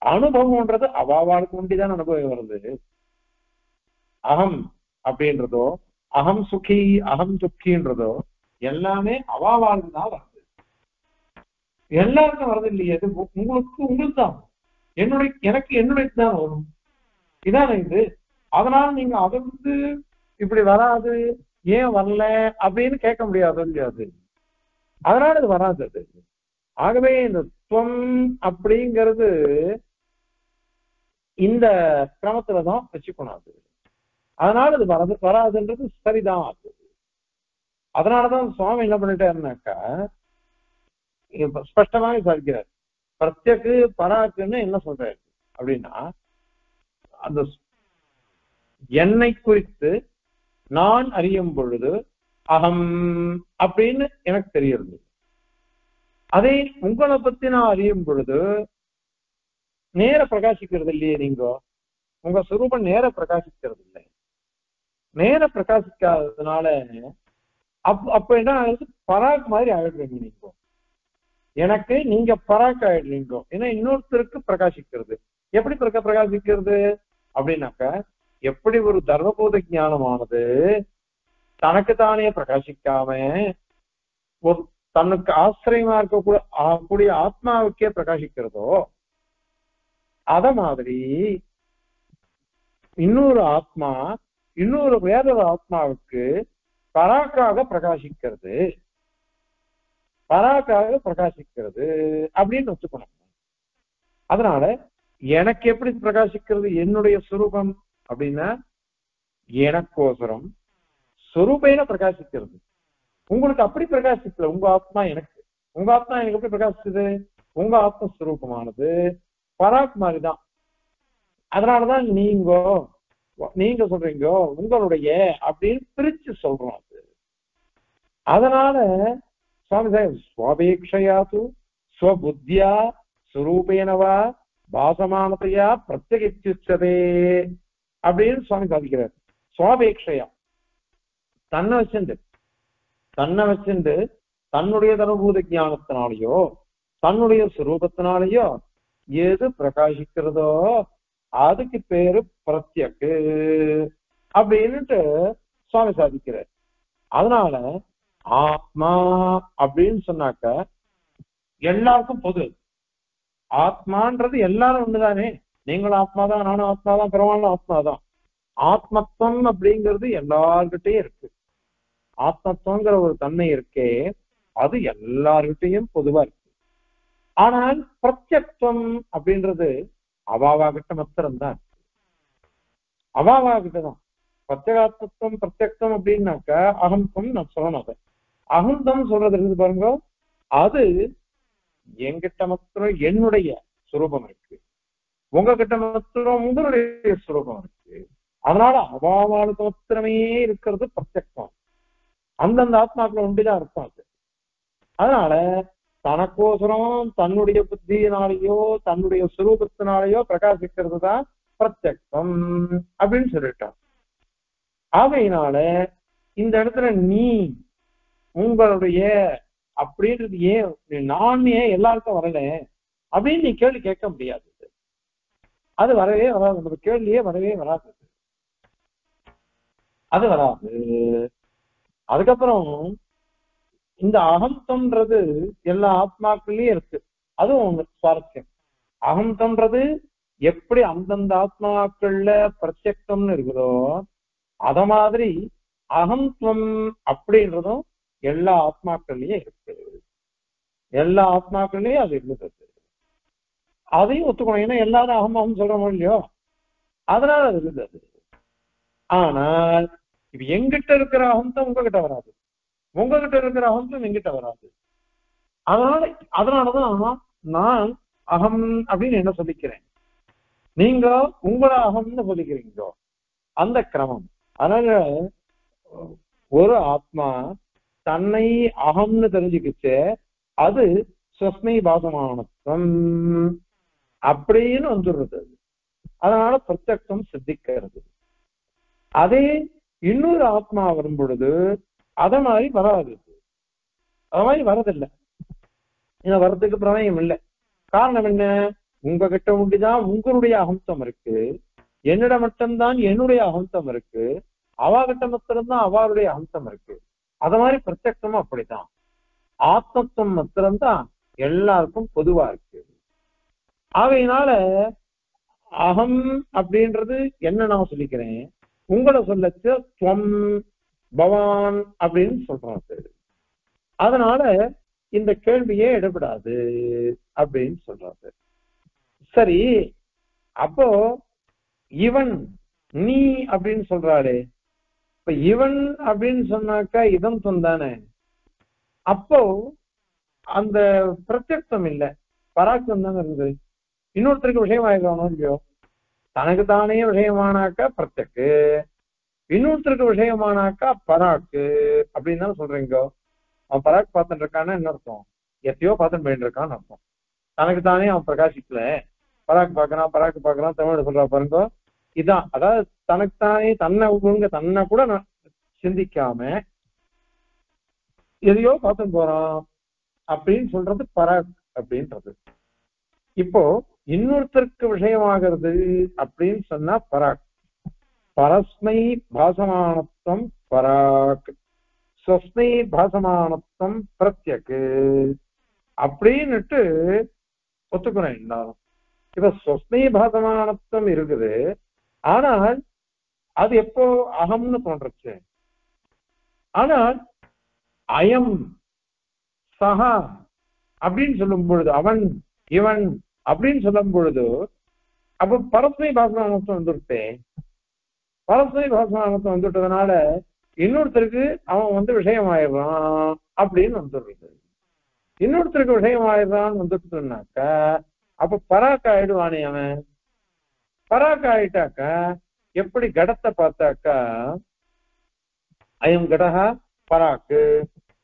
அனுபவம்ன்றது அவாவாளுக்கு உண்டிதான் அனுபவம் வருது. அகம் அப்படின்றதோ அகம் சுகி அகம் துக்கின்றதோ எல்லாமே அவாவாளுக்கு தான் வருது, எல்லாருக்கும் வருது இல்லையே. அது உங்களுக்கு தான், எனக்கு என்னுடைய தான் வரும். இதான இது. அதனால நீங்க அதை இப்படி வராது, ஏன் வரல அப்படின்னு கேட்க முடியாது இல்லையாது. அதனால இது வராது அது. ஆகவே இந்த துவம் அப்படிங்கிறது இந்த கிரமத்துலதான் வச்சுக்கணும் அது. அதனால இது வராதுன்றது சரிதான் அது. அதனாலதான் சுவாமி என்ன பண்ணிட்டாருனாக்கா ஸ்பஷ்டமாக சாதிக்கிறார். பிரத்யக்கு பராக்குன்னு என்ன சொல்றாரு அப்படின்னா, அந்த என்னை குறித்து நான் அறியும் பொழுது அகம் அப்படின்னு எனக்கு தெரியுது. அதே உங்களை பத்தி நான் அறியும் பொழுது நேர பிரகாசிக்கிறது இல்லையே. நீங்க உங்க சுரூபம் நேர பிரகாசிக்கிறது இல்லை. நேர பிரகாசிக்காததுனால அப்ப என்ன ஆகுது, பராக் மாதிரி ஆயிடுறீங்க நீங்க. எனக்கு நீங்க பராக் ஆயிடுறீங்க. ஏன்னா இன்னொருத்தருக்கு பிரகாசிக்கிறது. எப்படி பிரகாசிக்கிறது அப்படின்னாக்க, எப்படி ஒரு தர்மபோத ஞானமானது தனக்கு தானே பிரகாசிக்காம ஒரு தனக்கு ஆசிரியமா இருக்கக்கூடிய ஆத்மாவுக்கே பிரகாசிக்கிறதோ, அத மாதிரி இன்னொரு ஆத்மா இன்னொரு வேறொரு ஆத்மாவுக்கு பராக்காக பிரகாசிக்கிறது, பராக்காக பிரகாசிக்கிறது அப்படின்னு வச்சுக்கணும். அதனால எனக்கு எப்படி பிரகாசிக்கிறது என்னுடைய சுரூபம் அப்படின்னா, எனக்கோசரம் சுரூபேன பிரகாசிக்கிறது. உங்களுக்கு அப்படி பிரகாசிக்கல. உங்க ஆத்மா எனக்கு, உங்க ஆத்மா எனக்கு எப்படி பிரகாசிச்சது, உங்க ஆத்மஸ்வரூபமானது பராக் மாதிரிதான். அதனாலதான் நீங்க சொல்றீங்க உங்களுடைய அப்படின்னு பிரிச்சு சொல்றோம் அது. அதனால சுவாமி ஸ்வபேக்ஷையாது ஸ்வபுத்தியா சுரூபேனவா பாசமானதையா பிரத்யகிச்சுச்சதே அப்படின்னு சுவாமி சாதிக்கிறார். சுவாபேக்ஷையா தன்னை வச்சுண்டு தன்னுடைய தனுபூத ஞானத்தினாலேயோ தன்னுடைய சுரூபத்தினாலேயோ எது பிரகாசிக்கிறதோ அதுக்கு பேரு பிரத்யக்கு அப்படின்னுட்டு சுவாமி சாதிக்கிறார். அதனால ஆத்மா அப்படின்னு சொன்னாக்க எல்லாருக்கும் பொது. ஆத்மான்றது எல்லாரும் ஒண்ணுதானே. நீங்களும் ஆத்மாதான், நானும் ஆத்மாதான், பெருமாளும் ஆத்மாதான். ஆத்மத்துவம் அப்படிங்கிறது எல்லார்கிட்டையும் இருக்கு. ஆத்மத்துவங்கிற ஒரு தன்மை இருக்கே, அது எல்லார்கிட்டையும் பொதுவா இருக்கு. ஆனால் பிரத்யக்தம் அப்படின்றது அவாவாகிட்ட மாத்திரம்தான் இருக்கு. அவாவாகிட்டதான் பிரத்யேகாத்மத்துவம் பிரத்யக்தம் அப்படின்னாக்க அகந்தம் நான் சொல்லணும். அதை அகந்தம் சொல்றது இருந்து பாருங்க, அது என்கிட்ட மாத்திரம் என்னுடைய சுரூபம் இருக்கு, உங்ககிட்ட மாத்திரம் உங்களுடைய சுரூபம் இருக்கு. அதனால அவாவாளுக்கு மாத்திரமே இருக்கிறது பிரத்யக்தம். அந்தந்த ஆத்மாக்கள் ஒன்றிதான் இருக்கும் அது. அதனால தனக்கோசரம் தன்னுடைய புத்தியினாலேயோ தன்னுடைய சுரூபத்தினாலேயோ பிரகாசிக்கிறது தான் பிரத்யக்தம் அப்படின்னு சொல்லிட்டான். ஆகையினால இந்த இடத்துல நீ உங்களுடைய அப்படின்றது ஏன் நான் ஏன் எல்லாருக்கும் வரல அப்படின்னு நீ கேள்வி கேட்க முடியாது. அது வரவே வராது. நம்ம கேள்வியே வரவே வராது. அது வராது. அதுக்கப்புறம் இந்த அகந்தம்ன்றது எல்லா ஆத்மாக்கள்லயும் இருக்கு. அதுவும் ஒண்ணு சுவாரஸ்யம். அகந்தம்ன்றது எப்படி அந்தந்த ஆத்மாக்கள்ல பிரத்யக்தம்னு இருக்குதோ அத மாதிரி அகம்துவம் அப்படின்றதும் எல்லா ஆத்மாக்கள்லயும் இருக்கு. எல்லா ஆத்மாக்கள்லயும் அது இருக்குது. அதையும் ஒத்துக்கணும். ஏன்னா எல்லாரும் அகம் சொல்றோம் இல்லையோ, அதனால அது இருக்குது. ஆனால் இப்ப எங்கிட்ட இருக்கிற அகம்தம் உங்ககிட்ட வராது, உங்ககிட்ட இருக்கிற அகம்தம் எங்கிட்ட வராது. அதனாலதான் நான் அகம் அப்படின்னு என்ன சொல்லிக்கிறேன், நீங்க உங்களை அகம்னு சொல்லிக்கிறீங்க. அந்த கிரமம். அதனால ஒரு ஆத்மா தன்னை அகம்னு தெரிஞ்சுக்கிச்சு, அது ஸ்வஸ்மை பாசமானத்துவம் அப்படின்னு வந்துடுறது. அதனால பிரத்யக்ஷம் சித்திக்கிறது. அதே இன்னொரு ஆத்மா வரும் பொழுது அத மாதிரி வராது. அது மாதிரி வரதில்லை. இந்த வரத்துக்கு பிரமேயம் இல்லை. காரணம் என்ன, உங்ககிட்ட ஒண்டிதான் உங்களுடைய அகம்சம் இருக்கு, என்னிடம் மட்டும்தான் என்னுடைய அகம்சம் இருக்கு, அவாகிட்ட மாத்திரம்தான் அவருடைய அம்சம் இருக்கு. அத மாதிரி பிரத்யக்ஷமும் அப்படித்தான். ஆத்மத்துவம் மாத்திரம்தான் எல்லாருக்கும் பொதுவா இருக்கு. ஆகையினால அகம் அப்படின்றது என்ன நான் சொல்லிக்கிறேன், உங்களை சொல்லச்சு துவம் பவான் அப்படின்னு சொல்றாங்க. அதனால இந்த கேள்வியே எடுபடாது அப்படின்னு சொல்றாங்க. சரி, அப்போ இவன் நீ அப்படின்னு சொல்றாளே, இப்ப இவன் அப்படின்னு சொன்னாக்கா இதம் சொந்தானே, அப்போ அந்த பிரத்யக்தம் இல்ல, பராக்கம் தானே இருக்குது. இன்னொருத்தருக்கு விஷயமாயிருக்கணும் இல்லையோ? தனக்கு தானே விஷயமானாக்கா பிரத்யக்கு, இன்னொருத்தருக்கு விஷயமானாக்கா பராக்கு அப்படின்னு தானே சொல்றீங்க. அவன் பராக் பார்த்துட்டு இருக்கான்னு என்ன அர்த்தம்? எத்தையோ பார்த்துட்டு போயிட்டு இருக்கான்னு அர்த்தம். தனக்கு தானே அவன் பிரகாசிக்கல, பராக் பார்க்கறான் பராக்கு பார்க்கறான் தமிழ் சொல்றா பாருங்க. இதான், அதாவது தனக்குத்தானே தன்னை கூட சிந்திக்காம எதையோ பார்த்துட்டு போறான் அப்படின்னு சொல்றது பராக் அப்படின்றது. இப்போ இன்னொருத்தருக்கு விஷயமாகிறது அப்படின்னு சொன்னா பராக். பரஸ்மை பாசமானத்துவம் பராக், ஸ்வஸ்மை பாசமானத்துவம் பிரத்யக்கு அப்படின்னுட்டு ஒத்துக்கிறேன் எல்லாரும். இப்ப ஸ்வஸ்மை பாசமானத்துவம் இருக்குது, ஆனால் அது எப்போ அகம்னு தோன்றுச்சு. ஆனால் அயம் சஹா அப்படின்னு சொல்லும் பொழுது, அவன் இவன் அப்படின்னு சொல்லும் பொழுது, அப்ப பரஸ்மை பாசமானத்துவம் வந்துருத்தேன். பரஸ்மை பாசமானத்துவம் வந்துட்டதுனால இன்னொருத்தருக்கு அவன் விஷயமாயிடுறான் அப்படின்னு வந்துடுறது. இன்னொருத்தருக்கு விஷயமாயிடுறான்னு வந்துட்டுனாக்க அப்ப பராக்க ஆயிடுவானே அவன். பராக்க ஆயிட்டாக்க எப்படி கடத்தை பார்த்தாக்கா அயம் கடகா பராக்கு,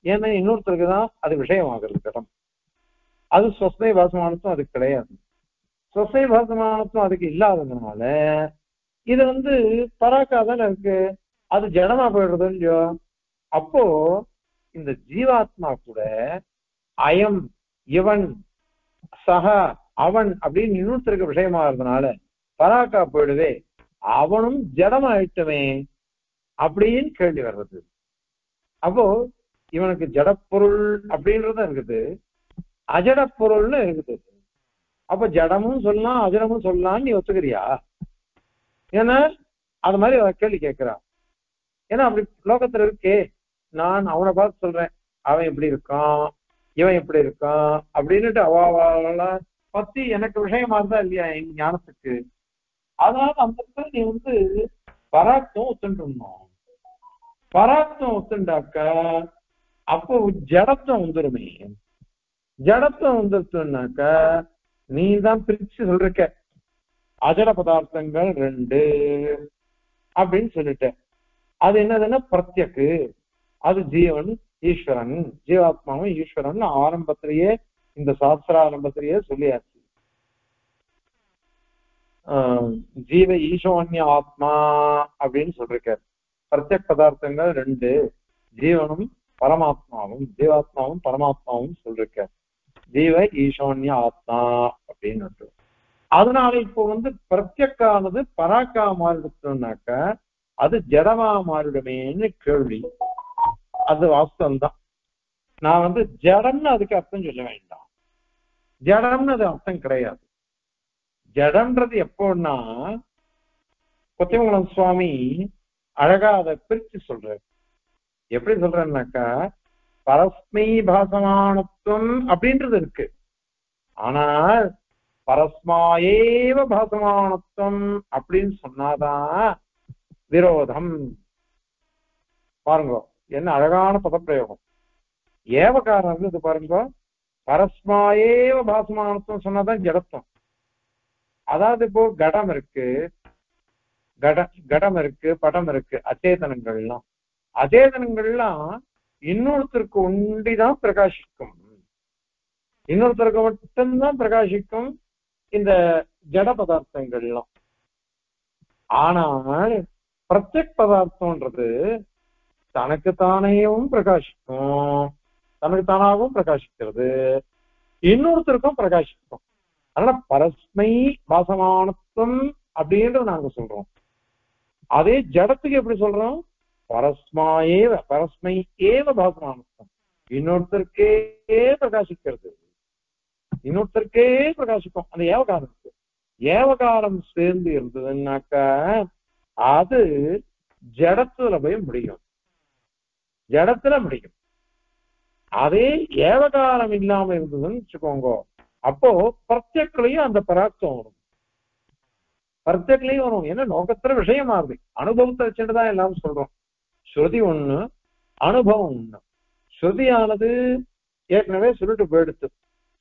ஏன்னா இன்னொருத்தருக்கு தான் அது விஷயமாகிறது கடம். அது ஸ்வஸ்மை பாசமானத்துவம் அதுக்கு கிடையாது. ஸ்வஸ்மை பாசமானத்துவம் அதுக்கு இல்லாததுனால இது பராக்கா தானே இருக்கு, அது ஜடமா போயிடுறது இல்லையோ? அப்போ இந்த ஜீவாத்மா கூட அயம் இவன் சக அவன் அப்படின்னு இன்னொருத்தருக்கு விஷயமாகிறதுனால பராக்கா போயிடுவே, அவனும் ஜடமாயிட்டுமே அப்படின்னு கேள்வி வர்றது. அப்போ இவனுக்கு ஜடப்பொருள் அப்படின்றத இருக்குது, அஜட பொருள்னு இருக்குது. அப்ப ஜடமும் சொல்லலாம் அஜடமும் சொல்லலாம்னு நீ ஒத்துக்கிறியா? ஏன்னா அது மாதிரி கேள்வி கேட்கிறான். ஏன்னா அப்படி லோகத்துல இருக்கே, நான் அவனை பார்த்து சொல்றேன் அவன் எப்படி இருக்கான் இவன் எப்படி இருக்கான் அப்படின்னுட்டு அவளை பத்தி எனக்கு விஷயமா இருந்தா இல்லையா என் ஞானத்துக்கு. அதனால அந்த நீ பராக்தம் ஒத்துண்டணும். பராக்தம் ஒத்துண்டாக்க அப்போ ஜடத்தம் வந்துருமே. ஜடத்தம் வந்துருச்சுனாக்க நீ தான் பிரிச்சு சொல்லிருக்க அஜட பதார்த்தங்கள் ரெண்டு அப்படின்னு சொல்லிட்ட. அது என்னதுன்னா பிரத்யக்கு, அது ஜீவன் ஈஸ்வரன், ஜீவாத்மாவும் ஈஸ்வரன் ஆரம்பத்திலேயே இந்த சாஸ்திர ஆரம்பத்திலேயே சொல்லியாச்சு. ஜீவ ஈசோன்ய ஆத்மா அப்படின்னு சொல்லிருக்காரு. பிரத்யக் பதார்த்தங்கள் ரெண்டு, ஜீவனும் பரமாத்மாவும், ஜீவாத்மாவும் பரமாத்மாவும் சொல்லிருக்காரு. ஜீவ ஈசோன்ய ஆத்மா அப்படின்னு. அதனால இப்போ பிரத்யக்கானது பராக்கா மாறிடுச்சுனாக்க அது ஜடமா மாறிடுமேன்னு கேள்வி. அது வாஸ்தவம்தான். நான் ஜடம்னு அதுக்கு அர்த்தம் சொல்ல வேண்டாம். ஜடம்னு அது அர்த்தம் கிடையாது. ஜடம்ன்றது எப்போன்னா கொத்திமங்கலம் சுவாமி அழகா அதை பிரிச்சு சொல்றாரு. எப்படி சொல்றேன்னாக்கா பரஸ்மை பாசமானத்துவம் அப்படின்றது இருக்கு, ஆனால் பரஸ்மாயேவ பாசமானத்துவம் அப்படின்னு சொன்னாதான் விரோதம். பாருங்க என்ன அழகான பதப்பிரயோகம். ஏவகாரம் இது பாருங்க, பரஸ்மாயேவ பாசமானத்துவம் சொன்னாதான் ஜடத்துவம். அதாவது இப்போ கடம் இருக்கு, கடம் இருக்கு, படம் இருக்கு, அச்சேதனங்கள்லாம். அச்சேதனங்கள்லாம் இன்னொருத்தருக்கு ஒண்டிதான் பிரகாசிக்கும், இன்னொருத்தருக்கு மட்டும்தான் பிரகாசிக்கும் இந்த ஜட பதார்த்தங்கள்லாம். ஆனால் பிரத்யக் பதார்த்தம்ன்றது தனக்குத்தானேயும் பிரகாசிக்கும், தனக்கு தானாகவும் பிரகாசிக்கிறது, இன்னொருத்தருக்கும் பிரகாசிக்கும். அதனால பரஸ்மை பாசமானத்துவம் அப்படின்றது நாங்க சொல்றோம். அதே ஜடத்துக்கு எப்படி சொல்றோம்? பரஸ்மாயேவ, பரஸ்மை ஏவ பாசமானத்துவம், இன்னொருத்தருக்கே பிரகாசிக்கிறது, இன்னொருத்தருக்கே பிரகாசிக்கும். அந்த ஏவகாரம் ஏவகாரம் சேர்ந்து இருந்ததுன்னாக்க அது ஜடத்துல போய் முடியும், ஜடத்துல முடியும். அதே ஏவகாலம் இல்லாம இருந்ததுன்னு வச்சுக்கோங்க, அப்போ பிரத்யக்லையும் அந்த பராக்தம் வரும், பிரத்யக்லையும் வரும். ஏன்னா லோகத்துல விஷயம் ஆகுது, அனுபவத்தை வச்சுட்டுதான் எல்லாம் சொல்றோம். ஸ்ருதி ஒண்ணு, அனுபவம் ஒண்ணு. ஸ்ருதியானது ஏற்கனவே சொல்லிட்டு போயிடுத்து,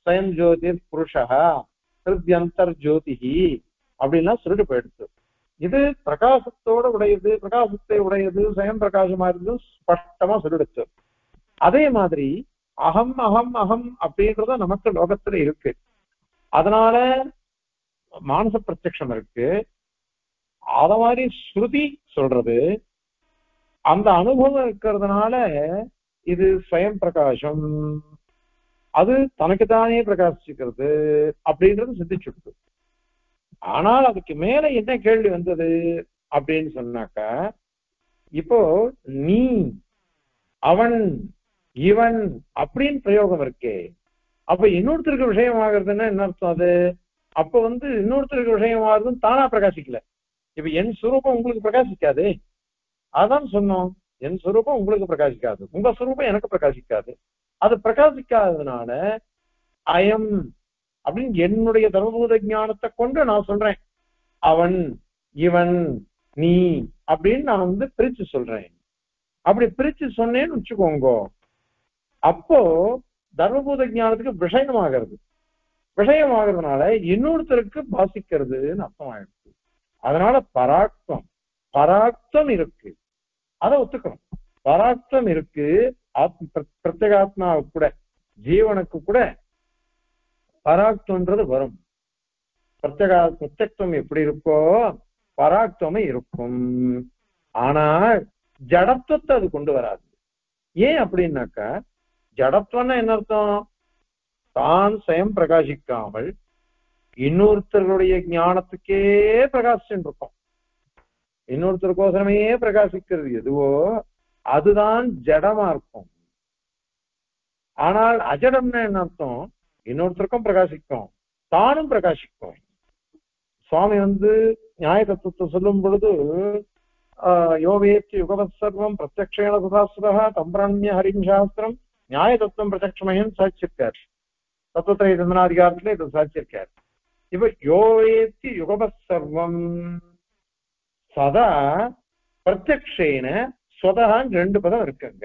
ஸ்வயம் ஜோதிர் புருஷா ஹிருத்யந்தர் ஜோதிஹி அப்படின்லாம் சொல்லிட்டு போயிடுத்து. இது பிரகாசத்தோட உடையது, பிரகாசத்தை உடையது, சுயம் பிரகாசமா இருந்து ஸ்பஷ்டமா சொல்லிடுச்சு. அதே மாதிரி அகம் அகம் அகம் அப்படின்றத நமக்கு லோகத்துல இருக்கு. அதனால மானச பிரத்யக்ஷம் இருக்கு. அத மாதிரி ஸ்ருதி சொல்றது, அந்த அனுபவம் இருக்கிறதுனால இது ஸ்வயம் பிரகாசம், அது தனக்குத்தானே பிரகாசிச்சுக்கிறது அப்படின்றது சித்திச்சுடுது. ஆனால் அதுக்கு மேல என்ன கேள்வி வந்தது அப்படின்னு சொன்னாக்கா, இப்போ நீ அவன் இவன் அப்படின்னு பிரயோகம் இருக்கே, அப்ப இன்னொருத்தருக்கு விஷயம் ஆகுறதுன்னா என்ன அர்த்தம்? அது அப்ப இன்னொருத்தருக்கு விஷயம் ஆகுதுன்னு தானா பிரகாசிக்கல. இப்ப என் சுரூபம் உங்களுக்கு பிரகாசிக்காது, அதான் சொன்னோம். என் சுரூபம் உங்களுக்கு பிரகாசிக்காது, உங்க சுரூபம் எனக்கு பிரகாசிக்காது. அது பிரகாசிக்காததுனால அயம் அப்படின்னு என்னுடைய தர்மபூத ஞானத்தை கொண்டு நான் சொல்றேன், அவன் இவன் நீ அப்படின்னு நான் பிரிச்சு சொல்றேன். அப்படி பிரிச்சு சொன்னேன்னு வச்சுக்கோங்க, அப்போ தர்மபூத ஞானத்துக்கு விஷயமாகிறது. விஷயமாகிறதுனால இன்னொருத்தருக்கு பாசிக்கிறதுன்னு அர்த்தம் ஆயிடுச்சு. அதனால பராக்தம் பராக்தம் இருக்கு, அதை ஒத்துக்கணும். பராக்தம் இருக்கு. பிரத்யேகாத்மாவுக்கு கூட ஜீவனுக்கு கூட பராக்தம்ன்றது வரும். பிரத்யக்தம் எப்படி இருக்கோ பராக்தமும் இருக்கும். ஆனால் ஜடத்துவத்தை அது கொண்டு வராது. ஏன் அப்படின்னாக்கா, ஜடத்துவம்னா என்ன அர்த்தம்? தான் சுயம் பிரகாசிக்காமல் இன்னொருத்தர்களுடைய ஞானத்துக்கே பிரகாசிச்சுட்டு இருக்கும். இன்னொருத்தருக்கோசரமே பிரகாசிக்கிறது எதுவோ அதுதான் ஜடமா இருக்கும். ஆனால் அஜடம்னா என்ன அர்த்தம்? இன்னொருத்தருக்கும் பிரகாசிக்கும், தானும் பிரகாசிக்கும். சுவாமி நியாய தத்துவத்தை சொல்லும் பொழுது யோவேத்தி யுகவத் சர்வம் பிரத்யக்ஷேண சுதாசுதா தம்பிரண்ய ஹரிம் சாஸ்திரம் நியாய தத்துவம் பிரத்யக்ஷமயன்னு சாட்சியிருக்கார். தத்துவத்திரை தந்தனாதிகாரத்துல இதை சாட்சியிருக்கார். இப்ப யோவேத்தி யுகவத் சர்வம் சதா பிரத்யக்ஷேன ஸ்வதகான்னு 2 பதம் இருக்குங்க.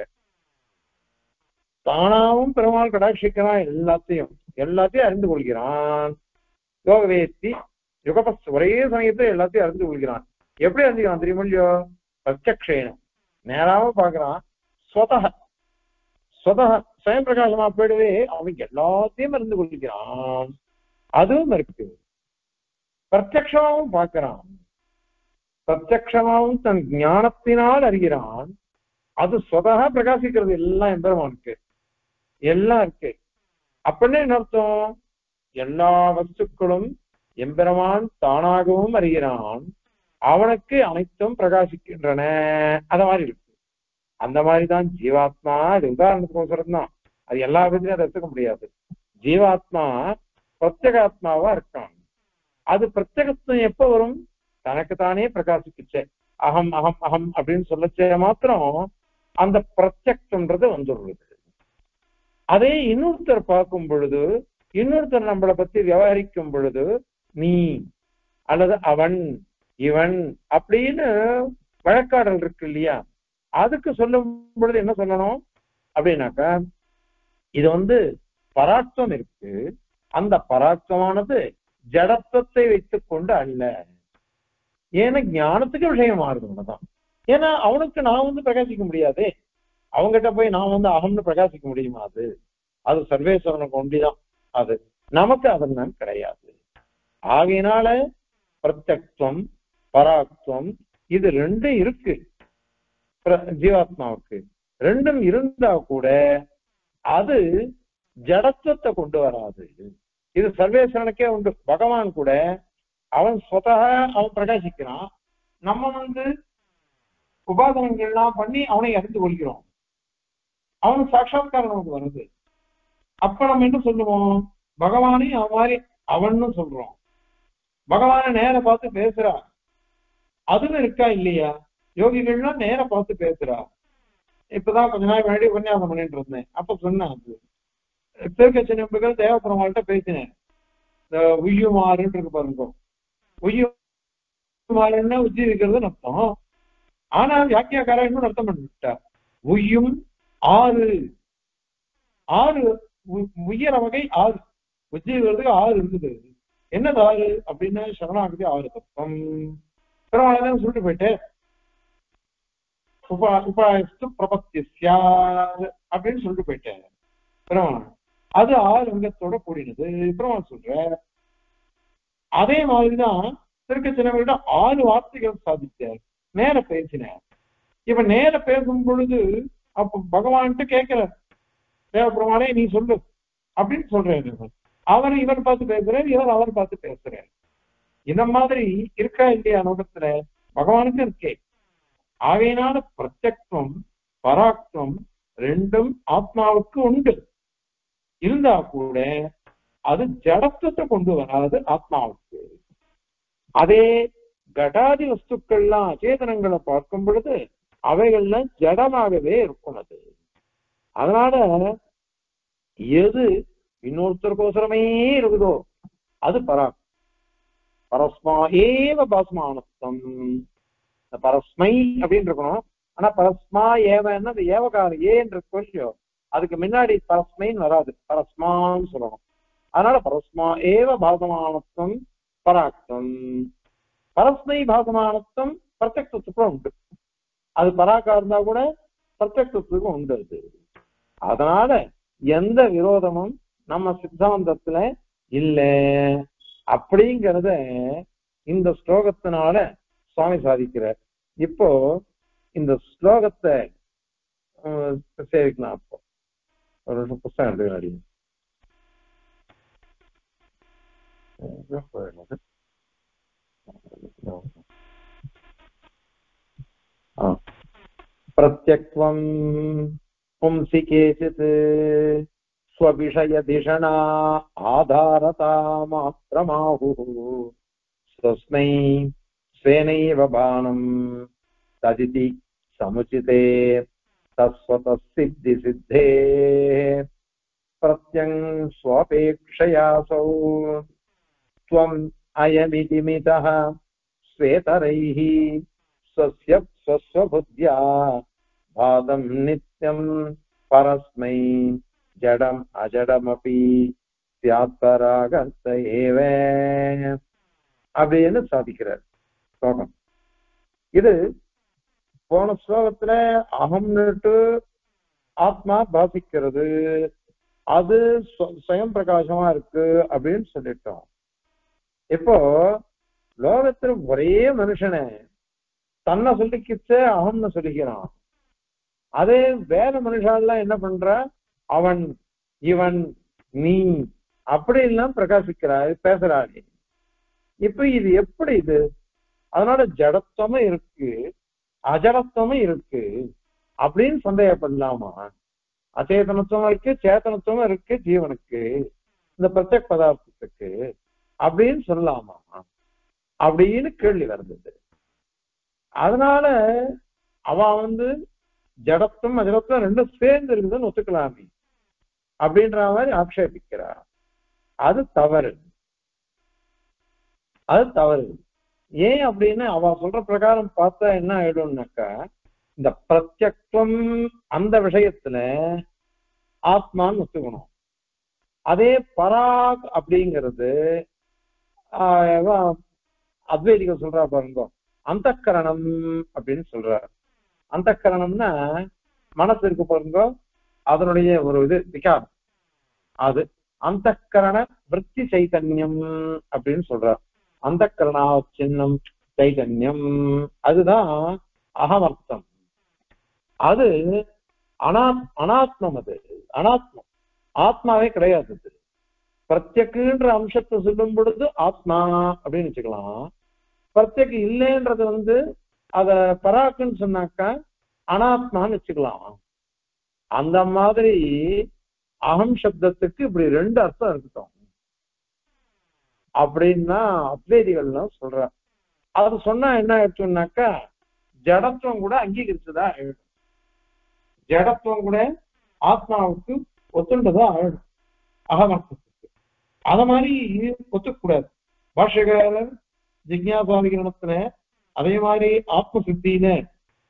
தானாவும் பெருமாள் கடாட்சிக்கிறான், எல்லாத்தையும் அறிந்து கொள்கிறான். யோகவேத்தி யுகபஸ் ஒரே சமயத்துல எல்லாத்தையும் அறிந்து கொள்கிறான். எப்படி அறிஞ்சுக்கிறான் தெரியுமோ? பிரத்யக்ஷேன நேராம பாக்குறான். ஸ்வதக சுயம் பிரகாசமா போயிடுவே அவன் எல்லாத்தையும் அறிந்து கொள்கிறான். அதுவும் இருக்கு. பிரத்யக்ஷமாவும் பார்க்கிறான், பிரத்யக்ஷமாவும் தன் ஞானத்தினால் அறிகிறான். அது ஸ்வதக பிரகாசிக்கிறது எல்லாம் எம்பெருமானுக்கு, எல்லாம் இருக்கு. அப்படின்னு என்ன அர்த்தம்? எல்லா வஸ்துக்களும் எம்பெருமான் தானாகவும் அறிகிறான், அவனுக்கு அனைத்தும் பிரகாசிக்கின்றன. அந்த மாதிரி இருக்கு. அந்த மாதிரிதான் ஜீவாத்மா. அது உதாரணத்துக்கு தான், அது எல்லா விதத்திலும் அதை எடுத்துக்க முடியாது. ஜீவாத்மா பிரத்யேகாத்மாவா இருக்கான். அது பிரத்யேகத்துவம் எப்ப வரும்? தனக்கு தானே பிரகாசிக்குச்சே, அகம் அகம் அகம் அப்படின்னு சொல்லச்சே மாத்திரம் அந்த பிரத்யக்ஷன்றது வந்துடுறது. அதே இன்னொருத்தர் பார்க்கும் பொழுது, இன்னொருத்தர் நம்மளை பத்தி விவகரிக்கும் பொழுது நீ அல்லது அவன் இவன் அப்படின்னு வழக்காடல் இருக்கு இல்லையா, அதுக்கு சொல்லும் பொழுது என்ன சொல்லணும் அப்படின்னாக்கா, இது பராக்தம் இருக்கு. அந்த பராக்தமானது ஜடத்துவத்தை வைத்துக் கொண்டு அல்ல. ஏன்னா ஞானத்துக்கு விஷயம் மாறுதுதான். ஏன்னா அவனுக்கு நான் பிரகாசிக்க முடியாதே. அவங்ககிட்ட போய் நான் அகம்னு பிரகாசிக்க முடியுமா? அது சர்வேஸ்வரனுக்கு ஒண்டிதான். அது நமக்கு அதெல்லாம் கிடையாது. ஆகையினால பிரத்யக்துவம் பராக்துவம் இது 2 இருக்கு ஜீவாத்மாவுக்கு. 2ம் இருந்தா கூட அது ஜடத்துவத்தை கொண்டு வராது. இது சர்வேஸ்வரனுக்கே உண்டு. பகவான் கூட அவன் அவன் பிரகாசிக்கிறான். நம்ம உபாதனங்கள்லாம் பண்ணி அவனை அறிந்து கொள்கிறோம். அவனுக்கு சாட்சாத்காரம் நமக்கு வருது. அப்ப நம்ம என்ன சொல்லுவோம்? பகவானே அவன் மாதிரி அவன்னு சொல்றோம். பகவானை நேர பார்த்து பேசுறா, அதுவும் இருக்கா இல்லையா? யோகிகள்லாம் நேர பார்த்து பேசுறா. இப்பதான் கொஞ்ச நாள் முன்னாடி உபன்யாசம் பண்ணிட்டு இருந்தேன். அப்ப சொன்னேன், அது திருக்கட்சி நம்பிகள் தேவப்பெருமாள்கிட்ட பேசினேன். இந்த உய்யுமாறுன்னு இருக்கு பாருங்க, உய்யுமாறுன்னா உஜ்ஜீவிக்கிறது அர்த்தம். ஆனா வியாக்கியாக்காரர் இன்னும் அர்த்தம் பண்ணிவிட்டார். உய்யும் ஆறு, ஆறு உயர வகை ஆறு, உஜ்ஜீவிக்கிறதுக்கு ஆறு இருக்குது. என்னது ஆறு அப்படின்னா சரணாகதி ஆறு தத்துவம். பெருமாள் சொல்லிட்டு போயிட்டு உபாயஸ்து பிரபத்தியா அப்படின்னு சொல்லிட்டு போயிட்டேன் பெருமாள். அது ஆறு அங்கத்தோட கூடினது பெருமாள் சொல்ற. அதே மாதிரிதான் திருக்கச்சினவர்கிட்ட 6 வார்த்தைகள் சாதித்தார், நேர பேசினார். இப்ப நேர பேசும் பொழுது அப்ப பகவான்ட்டு கேட்கிற தேவபெருமானே நீ சொல்லு அப்படின்னு சொல்றாரு. அவர் இவர் பார்த்து பேசுறாரு, இவர் அவர் பார்த்து பேசுறாரு. இந்த மாதிரி இருக்கா இல்லையா நோக்கத்துல? பகவானுக்கு இருக்கே. ஆகையினால பிரத்யக்ஷம் பராக்ஷம் ரெண்டும் ஆத்மாவுக்கு உண்டு. இருந்தா கூட அது ஜடத்துவத்தை கொண்டு வராது ஆத்மாவுக்கு. அதே கடாதி வஸ்துக்கள்லாம் அச்சேதனங்களை பார்க்கும் பொழுது அவைகள்லாம் ஜடமாகவே இருக்கும். அது அதனால எது இன்னொருத்தருக்கோசரமே இருக்குதோ அது பரஸ்மா ஏவ பாஸ்மானத்தம். பரஸ்மை அப்படின்னு இருக்கணும். ஆனா பரஸ்மா ஏவன்னா அந்த ஏவகார ஏன்ற கொஞ்சம் அதுக்கு முன்னாடி பரஸ்மைன்னு வராது, பரஸ்மான்னு சொல்லணும். அதனால பரஸ்மா ஏவ பாசமானத்தம் பராக்தம். பரஸ்மை பாசமானத்தம் பிரத்யக்ஷத்துக்கும் உண்டு. அது பராக்கா இருந்தா கூட பிரத்யக்ஷத்துக்கும் உண்டு அது. அதனால எந்த விரோதமும் நம்ம சித்தாந்தத்துல இல்ல அப்படிங்கிறத இந்த ஸ்லோகத்தினால சுவாமி சாதிக்கிறார். இப்போ இந்த ஸ்லோகத்தை சேவிக்கலாம். அப்போ ஒரு புத்தகம் எடுத்து பிரத்யக்வம் பும்சி கேசித் ஸ்வவிஷயதிஷணா ஆதாரதா மாத்ரமாஹுः ஸ்வஸ்மை ஸ்வேனைவ பானம் ததிதி சமுச்சிதே தஸ்வத சித்தி சித்தே பிரத்யங் ஸ்வபேக்ஷயாசௌ த்வம் அயமிதி மிதः ஸ்வேதரைஹ ஸ்வஸ்ய ஸ்வஸ்வபுத்யா பாதம் நித்யம் பரஸ்மை ஜடம் அஜடமபி ஸ்யாத்பராகர்த்த ஏவ அப்படின்னு சாதிக்கிறார் ஸ்லோகம். இது போன ஸ்லோகத்துல அகம்னுட்டு ஆத்மா பாசிக்கிறது, அது சுயம் பிரகாசமா இருக்கு அப்படின்னு சொல்லிட்டோம். இப்போ லோகத்துல ஒரே மனுஷனை தன்னை சொல்லிக்கிச்ச அகம்னு சொல்லிக்கிறான். அதே வேற மனுஷாலாம் என்ன பண்ற, அவன் இவன் நீ அப்படி எல்லாம் பிரகாசிக்கிறாரு பேசுறாரு. இப்ப இது எப்படி இது? அதனால ஜடத்துவமும் இருக்கு அஜடத்துவமும் இருக்கு அப்படின்னு சந்தேகப்படலாமா? அச்சேதனத்துவம் இருக்கு, சேத்தனத்துவம் இருக்கு ஜீவனுக்கு, இந்த பிரத்யேக பதார்த்தத்துக்கு அப்படின்னு சொல்லலாமா அப்படின்னு கேள்வி வருது. அதனால அவ ஜடத்துவம் அஜடத்துவம் ரெண்டும் சேர்ந்து இருக்குதுன்னு ஒத்துக்கலாமே அப்படின்ற மாதிரி ஆக்ஷேபிக்கிறா. அது தவறு, அது தவறு. ஏன் அப்படின்னு அவ சொல்ற பிரகாரம் பார்த்தா என்ன ஆயிடும்னாக்கா, இந்த பிரத்யக்ஷம் அந்த விஷயத்துல ஆத்மான்னு ஒத்துக்கணும். அதே பராக் அப்படிங்கிறது அத்வைதிகள் சொல்றா பாருங்க, அந்தக்கரணம் அப்படின்னு சொல்றாரு. அந்தக்கரணம்னா மனசு இருக்கு பாருங்க, அதனுடைய ஒரு இது விகாரம், அது அந்தக்கரண விருத்தி சைதன்யம் அப்படின்னு சொல்றார். அந்தக்கரணா சின்னம் சைதன்யம் அதுதான் அகமர்த்தம். அது அனாத்மம், அது அனாத்மம், ஆத்மாவே கிடையாது. அது பிரத்யக்குன்ற அம்சத்தை சொல்லும் பொழுது ஆத்மா அப்படின்னு வச்சுக்கலாம். பிரத்யக்கு இல்லைன்றது அத பராக்குன்னு சொன்னாக்கா அனாத்மான்னு வச்சுக்கலாம். அந்த மாதிரி அகம் சப்தத்துக்கு இப்படி ரெண்டு அர்த்தம் இருக்கட்டும் அப்படின்னா அத்வைதிகள்லாம் சொல்ற. அது சொன்னா என்ன ஆயிடுச்சுன்னாக்கா ஜடத்துவம் கூட அங்கீகரிச்சதா ஆயிடும். ஜடத்துவம் கூட ஆத்மாவுக்கு ஒத்துண்டதா ஆயிடும் அகமர்த்தத்துக்கு. அத மாதிரி ஒத்துக்கூடாது. பாஷ்யகாரர் ஜிக்ஞாசாதிகரணத்துல அதே மாதிரி ஆத்ம சித்தியில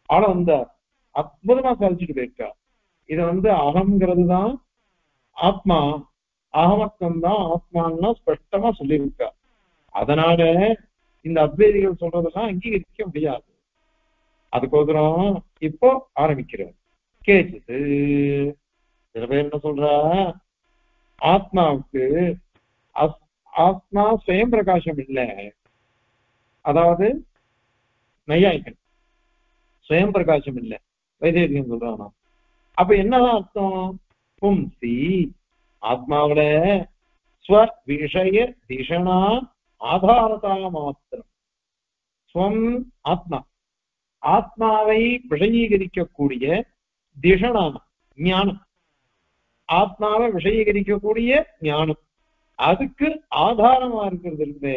ஆள வந்தார், அற்புதமா சாதிச்சுட்டு போயிருக்கா. இத அகங்கிறது தான் ஆத்மா, அகமர்த்தம் தான் ஆத்மான்னா ஸ்பஷ்டமா சொல்லியிருக்கா. அதனால இந்த அத்வைதிகள் சொல்றதெல்லாம் அங்கீகரிக்க முடியாது. அதுக்கோசரம் இப்போ ஆரம்பிக்கிறோம். கேச்சது சில பேர் என்ன சொல்றா, ஆத்மாவுக்கு ஆத்மா சுயம் பிரகாசம் இல்லை. அதாவது நையாயிக்கன் சுயம் பிரகாசம் இல்லை, வைத்தியம் சொல்றானா. அப்ப என்னதான் அர்த்தம்? பும்சி ஆத்மாவில ஸ்வ விஷய திஷணா ஆதாரதா மாத்திரம். ஸ்வம் ஆத்மா, ஆத்மாவை விஷயீகரிக்கக்கூடிய திஷணா ஞானம், ஆத்மாவை விஷயீகரிக்கக்கூடிய ஞானம், அதுக்கு ஆதாரமா இருக்கிறது இருக்கு.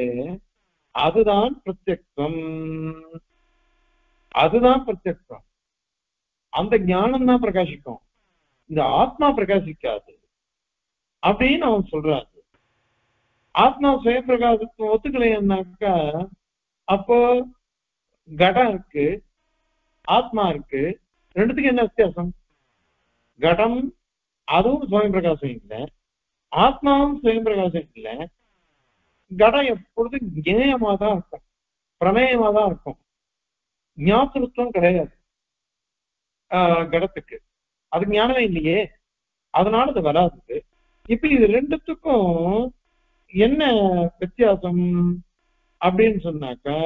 அதுதான் பிரத்யக்ஷம், அதுதான் பிரத்யக்ஷம். அந்த ஞானம் தான் பிரகாசிக்கும், இந்த ஆத்மா பிரகாசிக்காது அப்படின்னு அவன் சொல்றாரு. ஆத்மா சுய பிரகாசத்தை ஒத்துக்கலைன்னாக்கா அப்போ கடம் இருக்கு, ஆத்மா இருக்கு, ரெண்டுத்துக்கு என்ன வித்தியாசம்? கடம் அதுவும் சுயம் பிரகாசம் இல்லை, ஆத்மாவும் சுயம் பிரகாசம் இல்லை. கடம் எப்பொழுது ஞேயமா தான் இருக்கும், பிரமேயமா தான் இருக்கும், ஞாபகத்துவம் கிடையாது கடத்துக்கு. அது ஞானமே இல்லையே, அதனால அது வராது. இப்ப இது ரெண்டுத்துக்கும் என்ன வித்தியாசம் அப்படின்னு சொன்னாக்கா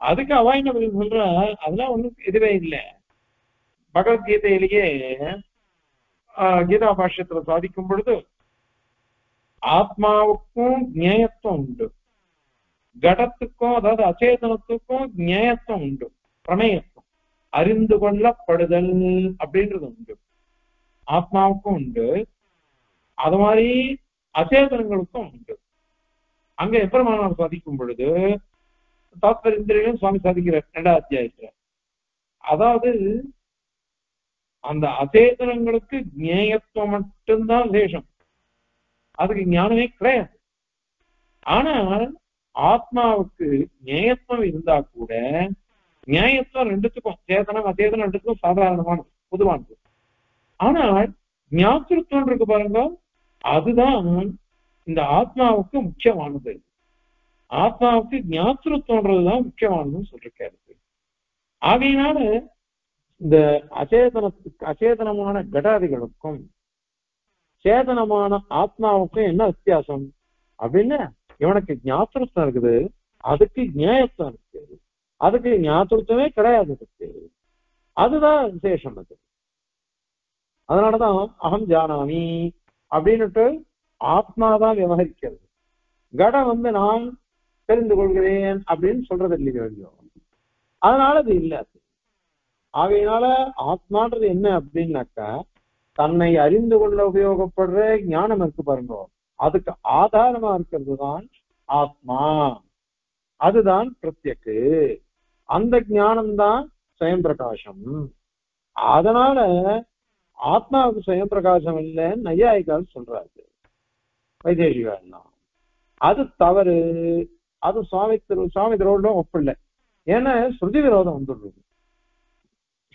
அதுக்கு அவ என்ன பதில் சொல்ற, அதெல்லாம் ஒண்ணும் இதுவே இல்லை. பகவத்கீதையிலேயே கீதா பாஷ்யத்துல சாதிக்கும் பொழுது ஆத்மாவுக்கும் ஞேயத்துவம் உண்டு, கடத்துக்கும் அதாவது அச்சேதனத்துக்கும் ஞேயத்துவம் உண்டு, பிரமேயத்துவம் அறிந்து கொள்ளப்படுதல் அப்படின்றது உண்டு, ஆத்மாவுக்கும் உண்டு. அது மாதிரி அச்சேதனங்களுக்கும் உண்டு. அங்க எப்பெருமானார் சாதிக்கும் பொழுது தாத்பரியம் சுவாமி சாதிக்கிறார் 2வது அத்தியாயத்துல. அதாவது அந்த அச்சேதனங்களுக்கு ஞேயத்துவம் மட்டும்தான் விசேஷம், அதுக்கு ஞானமே கிடையாது. ஆனால் ஆத்மாவுக்கு ஞேயத்துவம் இருந்தா கூட, ஞாயத்துவம் ரெண்டுத்துக்கும் சேதனம் அச்சேதனம் ரெண்டுத்துக்கும் சாதாரணமானது, பொதுவானது. ஆனால் ஞாபகத்துவம் இருக்கு பாருங்க, அதுதான் இந்த ஆத்மாவுக்கு முக்கியமானது. ஆத்மாவுக்கு ஞாபகத்துவம்ன்றதுதான் முக்கியமானதுன்னு சொல்லிருக்காரு. ஆகையினால இந்த அச்சேதனமான கடாதிகளுக்கும் சேதனமான ஆத்மாவுக்கும் என்ன வித்தியாசம் அப்படின்னு, இவனுக்கு ஞாபகத்துவம் இருக்குது, அதுக்கு ஞேயத்துவம் இருக்கு, அதுக்கு ஞாபகத்துவமே கிடையாது இருக்கு. அதுதான் விசேஷம். அது அதனாலதான் அகம் ஜானாமி அப்படின்னுட்டு ஆத்மாதான் விவகரிக்கிறது. கடம் நான் தெரிந்து கொள்கிறேன் அப்படின்னு சொல்றது இல்லையோ, அதனால அது இல்லை. ஆகையினால ஆத்மான்றது என்ன அப்படின்னாக்கா, தன்னை அறிந்து கொள்ள உபயோகப்படுற ஞானம் இருக்கு பாருங்க, அதுக்கு ஆதாரமா இருக்கிறது தான் ஆத்மா, அதுதான் பிரத்யக்கு, அந்த ஞானம்தான் சுயம் பிரகாசம். அதனால ஆத்மாவுக்கு சுயம் பிரகாசம் இல்லைன்னு நையாயிகால் சொல்றாரு, வைதேசிகால். அது தவறு, அது சுவாமி திரோடம் ஒப்பில்லை. ஏன்னா ஸ்ருதி விரோதம் வந்துடுறது,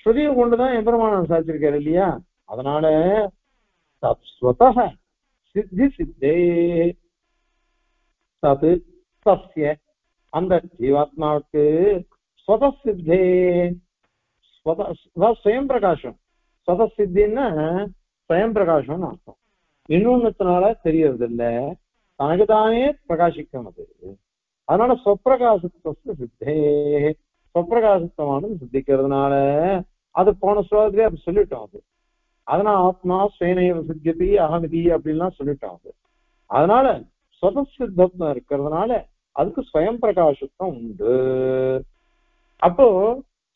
ஸ்ருதியை கொண்டுதான் எம்பெருமானார் சாதிச்சிருக்காரு இல்லையா. அதனால தத்ஸ்வதஹ சித்தி சித்தே தது தஸ்ய, அந்த ஜீவாத்மாவுக்கு ஸ்வதசித்தே, சுயம் பிரகாசம், ஸ்வதசித்தின்னா சுயம் பிரகாசம்னு அர்த்தம். இன்னொன்னத்தினால தெரியறது இல்லை, தனக்குதானே பிரகாசிக்கும் அது. அதனால சொப்பிரகாசத்துவ சித்தே, சொப்பிரகாசத்துவமானது சித்திக்கிறதுனால அது போன ஸ்லோகத்திலே அது சொல்லிட்டோம். அது அதனால ஆத்மா சேனைய சித்தியதி அகமிதி அப்படின்லாம் சொல்லிட்டோம். அது அதனால ஸ்வதசித்தம் இருக்கிறதுனால அதுக்கு ஸ்வயம் பிரகாசத்துவம் உண்டு. அப்போ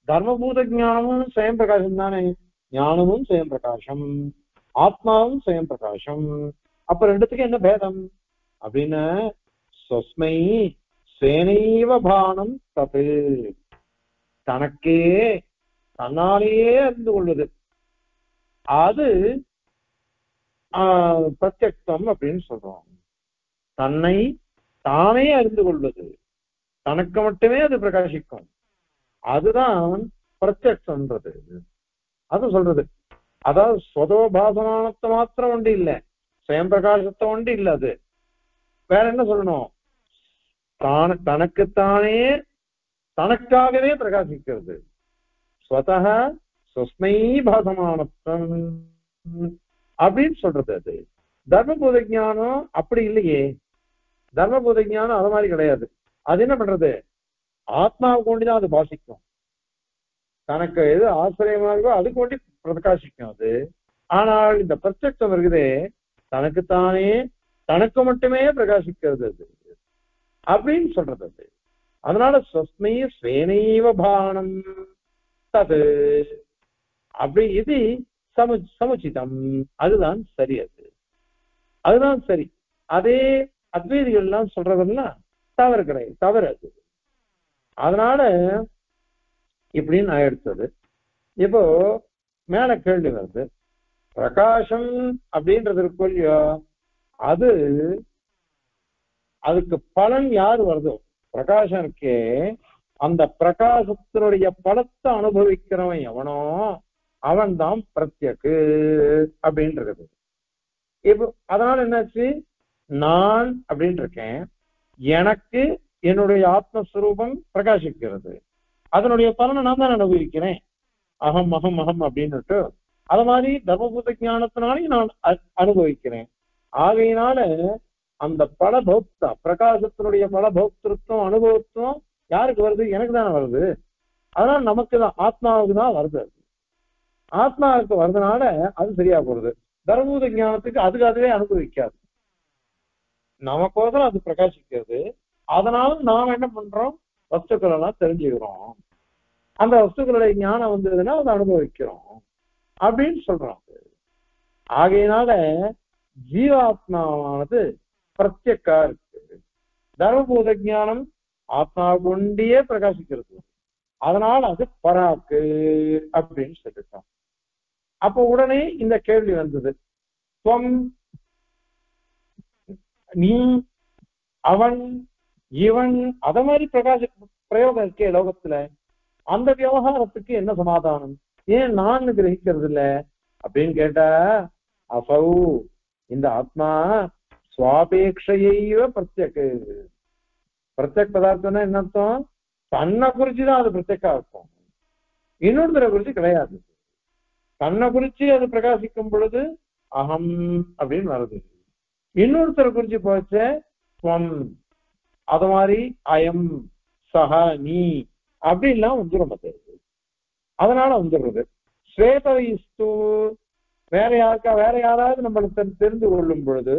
தர்மபூத ஞானமும் சுயம் பிரகாசம் தானே, ஞானமும் சுயம் பிரகாசம், ஆத்மாவும் சுயம் பிரகாசம். அப்ப ரெண்டுத்துக்கு என்ன பேதம் அப்படின்னு, ஸ்வஸ்மை சேனைவ பானம் தது, தனக்கே தன்னாலேயே அறிந்து கொள்வது, அது பிரத்யக்தம் அப்படின்னு சொல்றோம். தன்னை தானே அறிந்து கொள்வது, தனக்கு மட்டுமே அது பிரகாசிக்கும், அதுதான் பிரத்யக்ஷன்றது. அது சொல்றது. அதாவது ஸ்வதோபாசமானத்தை மாத்திரம் ஒன்று இல்லை, சுயம் பிரகாசத்தை ஒன்று இல்லை. அது வேற என்ன சொல்லணும்? தனக்குத்தானே தனக்காகவே பிரகாசிக்கிறது. ஸ்வதஹ சுஸ்மை பாசமானத்தம் அப்படின்னு சொல்றது. அது தர்மபூத ஞானம் அப்படி இல்லையே. தர்மபூத ஞானம் அது மாதிரி கிடையாது. அது என்ன பண்றது? ஆத்மாவை கொண்டுதான் அது பாசிக்கும். தனக்கு எது ஆசிரியமா இருக்கோ அது கொண்டு பிரகாசிக்கும் அது. ஆனால் இந்த பிரத்யக்ஷம் இருக்குதே, தனக்குத்தானே தனக்கு மட்டுமே பிரகாசிக்கிறது அது அப்படின்னு சொல்றது. அது அதனால ஸ்வஸ்மை ஸ்வேனைவ பானம் தது அப்படி இது சமுச்சிதம். அதுதான் சரி. அதுதான் சரி. அதே அத்வைதிகள் எல்லாம் சொல்றதெல்லாம் தவறு கிடையாது, தவறு அது. அதனால இப்படின்னு ஆயிடுச்சது. இப்போ மேல கேள்வி வருது, பிரகாசம் அப்படின்றது இருக்கு இல்லையோ, அது அதுக்கு பலன் யாரு வருதோ, பிரகாசம் இருக்கே, அந்த பிரகாசத்தினுடைய பலத்தை அனுபவிக்கிறவன் எவனோ அவன் தான் பிரத்யக்கு அப்படின்றது. இப்போ அதனால என்னாச்சு, நான் அப்படின்னு இருக்கேன், எனக்கு என்னுடைய ஆத்மஸ்வரூபம் பிரகாசிக்கிறது, அதனுடைய பலனை நான் தான் அனுபவிக்கிறேன், அகம் அகம் அகம் அப்படின்னுட்டு. அது மாதிரி தர்மபூத ஞானத்தினாலையும் நான் அனுபவிக்கிறேன். ஆகையினால அந்த பலபோக்தா பிரகாசத்தினுடைய பலபோக்திருத்தம் அனுபவத்துவம் யாருக்கு வருது? எனக்கு தானே வருது. அதனால நமக்கு தான், ஆத்மாவுக்கு தான் வருது. அது ஆத்மாவுக்கு வருதுனால அது சரியா போறது. தர்மபூத ஞானத்துக்கு அதுவே அனுபவிக்காது, நமக்கோசரம் அது பிரகாசிக்கிறது. அதனால நாம் என்ன பண்றோம்? வஸ்துக்கள் எல்லாம் தெரிஞ்சுக்கிறோம், அந்த வஸ்துக்களுடைய ஞானம் வந்ததுன்னா அதை அனுபவிக்கிறோம் அப்படின்னு சொல்றோம். ஆகையினால ஜீவாத்மாவானது பிரத்யக்கா இருக்கு. தர்மபூத ஞானம் ஆத்மா கொண்டே பிரகாசிக்கிறது. அதனால அது பராக்கு அப்படின்னு சொல்லிட்டோம். அப்போ உடனே இந்த கேள்வி வந்தது, நீ அவன் இவன் அத மாதிரி பிரயோகம் இருக்கே லோகத்துல, அந்த விவகாரத்துக்கு என்ன சமாதானம்? ஏன் நான் கிரகிக்கிறது இல்ல அப்படின்னு கேட்டா, அசௌ இந்த ஆத்மா சுவாபேட்சையைவ பிரத்யக்கு. பிரத்யக் பதார்த்தம்னா என்ன அர்த்தம்? தன்னை குறிச்சுதான் அது பிரத்யக்கா இருக்கும், இன்னொருத்தரை குறிச்சு கிடையாது. தன்னை குறிச்சு அது பிரகாசிக்கும் பொழுது அகம் அப்படின்னு வருது. இன்னொருத்தரை குறிச்சு போச்ச ஸ்வம், அது மாதிரி அயம் சஹ நீ அப்படின்லாம் வந்துடும். அது அதனால வந்துடுறது. ஸ்வேதவிஸ்து வேற யாராவது நம்மளுக்கு தெரிந்து கொள்ளும் பொழுது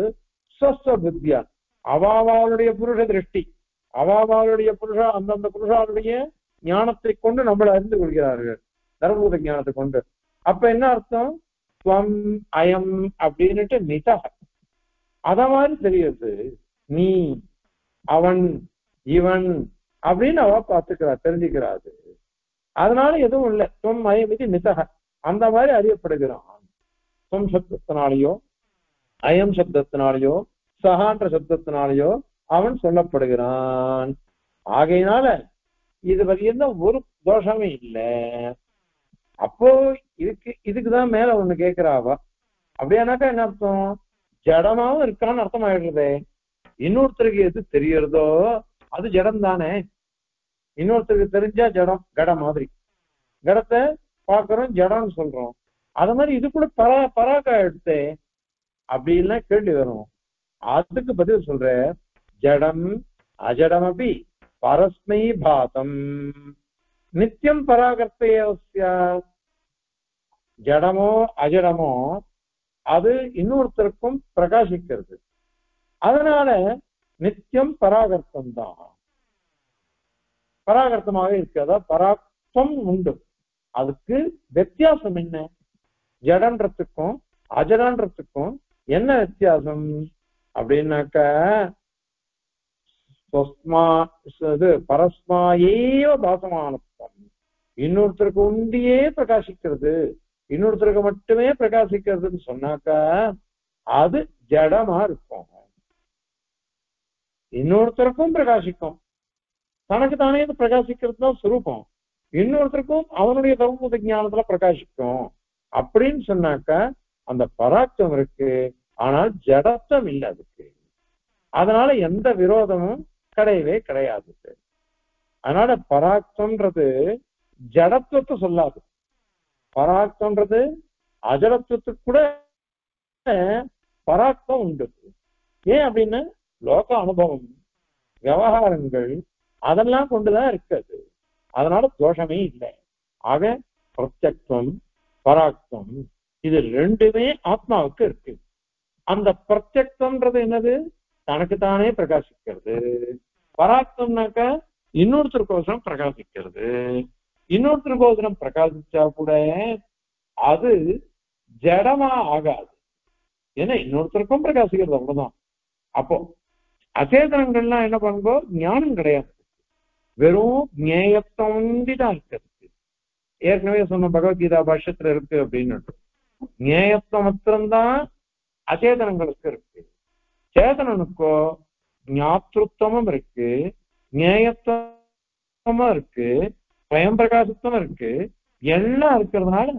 ஸ்வஸ்வ புத்தியா அவாவாளுடைய புருஷ திருஷ்டி, அவாவாளுடைய அந்தந்த புருஷாருடைய ஞானத்தை கொண்டு நம்மளை அறிந்து கொள்கிறார்கள், தர்மபூத ஞானத்தை கொண்டு. அப்ப என்ன அர்த்தம்? ஸ்வம் அயம் அப்படின்னுட்டு நிதா அத மாதிரி தெரியுது. நீ அவன் இவன் அப்படின்னு அவ பார்த்துக்கிறா, தெரிஞ்சுக்கிறாது. அதனால எதுவும் இல்லை. துவம் அயம் இது நிதக அந்த மாதிரி அறியப்படுகிறான். துவம் சப்தத்தினாலேயோ அயம் சப்தத்தினாலேயோ சகான்ற சப்தத்தினாலேயோ அவன் சொல்லப்படுகிறான். ஆகையினால இது வரையும் ஒரு தோஷமே இல்லை. அப்போ இதுக்குதான் மேல ஒண்ணு கேட்கிறாவா, அப்படியானாக்கா என்ன அர்த்தம்? ஜடமாவும் இருக்கான்னு அர்த்தம் ஆயிடுறதே. இன்னொருத்தருக்கு எது தெரியறதோ அது ஜடம் தானே. இன்னொருத்தருக்கு தெரிஞ்சா ஜடம், கடம் மாதிரி கடத்தை பாக்குறோம் ஜடம்னு சொல்றோம். அது மாதிரி இது கூட பராக்கா எடுத்தே அப்படின்னா கேள்வி வரும். அதுக்கு பதில் சொல்ற, ஜடம் அஜடம் அப்படி பரஸ்மை பாதம் நித்தியம் பராகர்த்தைய. ஜடமோ அஜடமோ அது இன்னொருத்தருக்கும் பிரகாசிக்கிறது, அதனால நித்தியம் பராகர்த்தம் தான், பராகர்த்தமாக இருக்கு. அதாவது பராக்தம் உண்டு. அதுக்கு வித்தியாசம் என்ன? ஜடன்றதுக்கும் அஜடன்றதுக்கும் என்ன வித்தியாசம் அப்படின்னாக்க, பரஸ்மாயேவ பாசமானத்துவம் இன்னொருத்தருக்கு உண்டியே பிரகாசிக்கிறது, இன்னொருத்தருக்கு மட்டுமே பிரகாசிக்கிறதுன்னு சொன்னாக்கா அது ஜடமா இருக்கும். இன்னொருத்தருக்கும் பிரகாசிக்கும், தனக்கு தானே பிரகாசிக்கிறது தான் சுரூபம், இன்னொருத்தருக்கும் அவனுடைய தர்மபுத ஞானத்துல பிரகாசிக்கும் அப்படின்னு சொன்னாக்கா அந்த பராக்தம் இருக்கு, ஆனால் ஜடத்தம் இல்லை அதுக்கு. அதனால எந்த விரோதமும் கிடையவே கிடையாது. அதனால பராக்தம்ன்றது ஜடத்துவத்தை சொல்லாது. பராக்தம்ன்றது அஜடத்துவத்துக்கு கூட பராக்தம் உண்டு. ஏன் அப்படின்னா லோக அனுபவம், விவகாரங்கள் அதெல்லாம் கொண்டுதான் இருக்காது. அதனால தோஷமே இல்லை. ஆக பிரத்யக்தம் பராக்தம் இது ரெண்டுமே ஆத்மாவுக்கு இருக்கு. அந்த பிரத்யக்தம்ன்றது என்னது? தனக்கு தானே பிரகாசிக்கிறது. பராக்தம்னாக்கா இன்னொருத்தருக்கோசரம் பிரகாசிக்கிறது. இன்னொருத்தருக்கோசரம் பிரகாசிச்சா கூட அது ஜடமா ஆகாது. ஏன்னா இன்னொருத்தருக்கும் பிரகாசிக்கிறது அவ்வளவுதான். அப்போ அச்சேதனங்கள்லாம் என்ன பண்ணுங்கோ, ஞானம் கிடையாது, வெறும் ஞேயத்தொண்டிதான் இருக்கிறது. ஏற்கனவே சொன்ன பகவத்கீதா பாஷ்யத்துல இருக்கு அப்படின்னு, ஞேயத்துவம் மாத்திரம்தான் அச்சேதனங்களுக்கு இருக்கு. சேதனனுக்கோ ஞாத்ருத்தமும் இருக்கு, ஞேயத்துவமும் இருக்கு, ஸ்வயம் பிரகாசத்துவம் இருக்கு, எல்லாம் இருக்கிறதுனால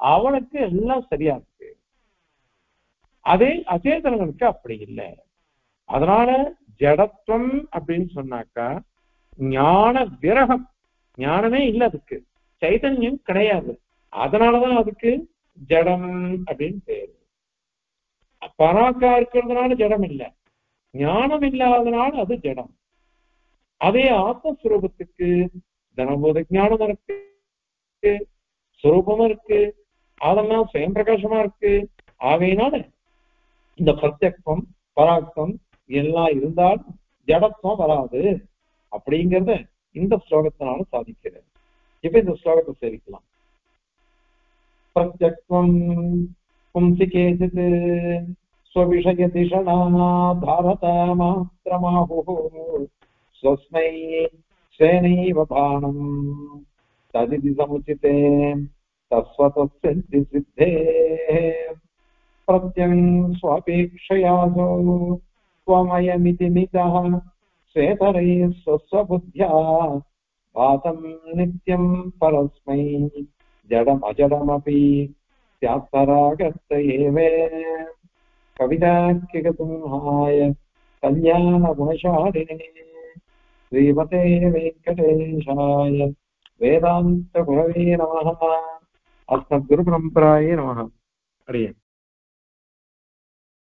அவனுக்கு எல்லாம் சரியா இருக்கு. அதே அச்சேதனங்களுக்கு அப்படி இல்லை. அதனால ஜடத்துவம் அப்படின்னு சொன்னாக்கா ஞான விரகம், ஞானமே இல்லை அதுக்கு, சைதன்யம் கிடையாது. அதனாலதான் அதுக்கு ஜடம் அப்படின்னு பேரு. பராக்கா இருக்கிறதுனால ஜடம் இல்லை, ஞானம் இல்லாதனால அது ஜடம். அதே ஆத்மஸ்வரூபத்துக்கு தனபோத ஞானம் இருக்கு, சுரூபமும் இருக்கு, அதெல்லாம் சுயம் பிரகாசமா இருக்கு. ஆகையினால இந்த பிரத்யக்ஷம் பராக்தம் எல்லாம் இருந்தால் ஜடத்துவம் வராது அப்படிங்கிறத இந்த ஸ்லோகத்தினால சாதிக்கிறது. இப்ப இந்த ஸ்லோகத்தை சேவிக்கலாம். பிரத்யக்ஷம் பும்சி கேசித் ஸ்வவிஷய திஷணா பாரத மாத்ரமாஹு ஸ்வஸ்மை ஸ்வேனைவ பானம் ததிதி சமுச்சிதே தஸ்வதஸ்ய சித்தே பிரத்யங் ஸ்வாபேக்ஷயாசோ ஸ்வமயமிதி மிதः ஸ்வேதரை ஸ்வஸ்வபுத்யா பாதம் நித்யம் பரஸ்மை ஜடம் அஜடமபி ஸ்யாத்பராகர்த்த ஏவே கவிதாக்கிகசிம்ஹாய கல்யாண குணசாலினே ஸ்ரீமதே வெங்கடேஷாய வேதாந்த குரவே நமः. அஸ்மத்குரு பரம்பராயே நமः. ஹரி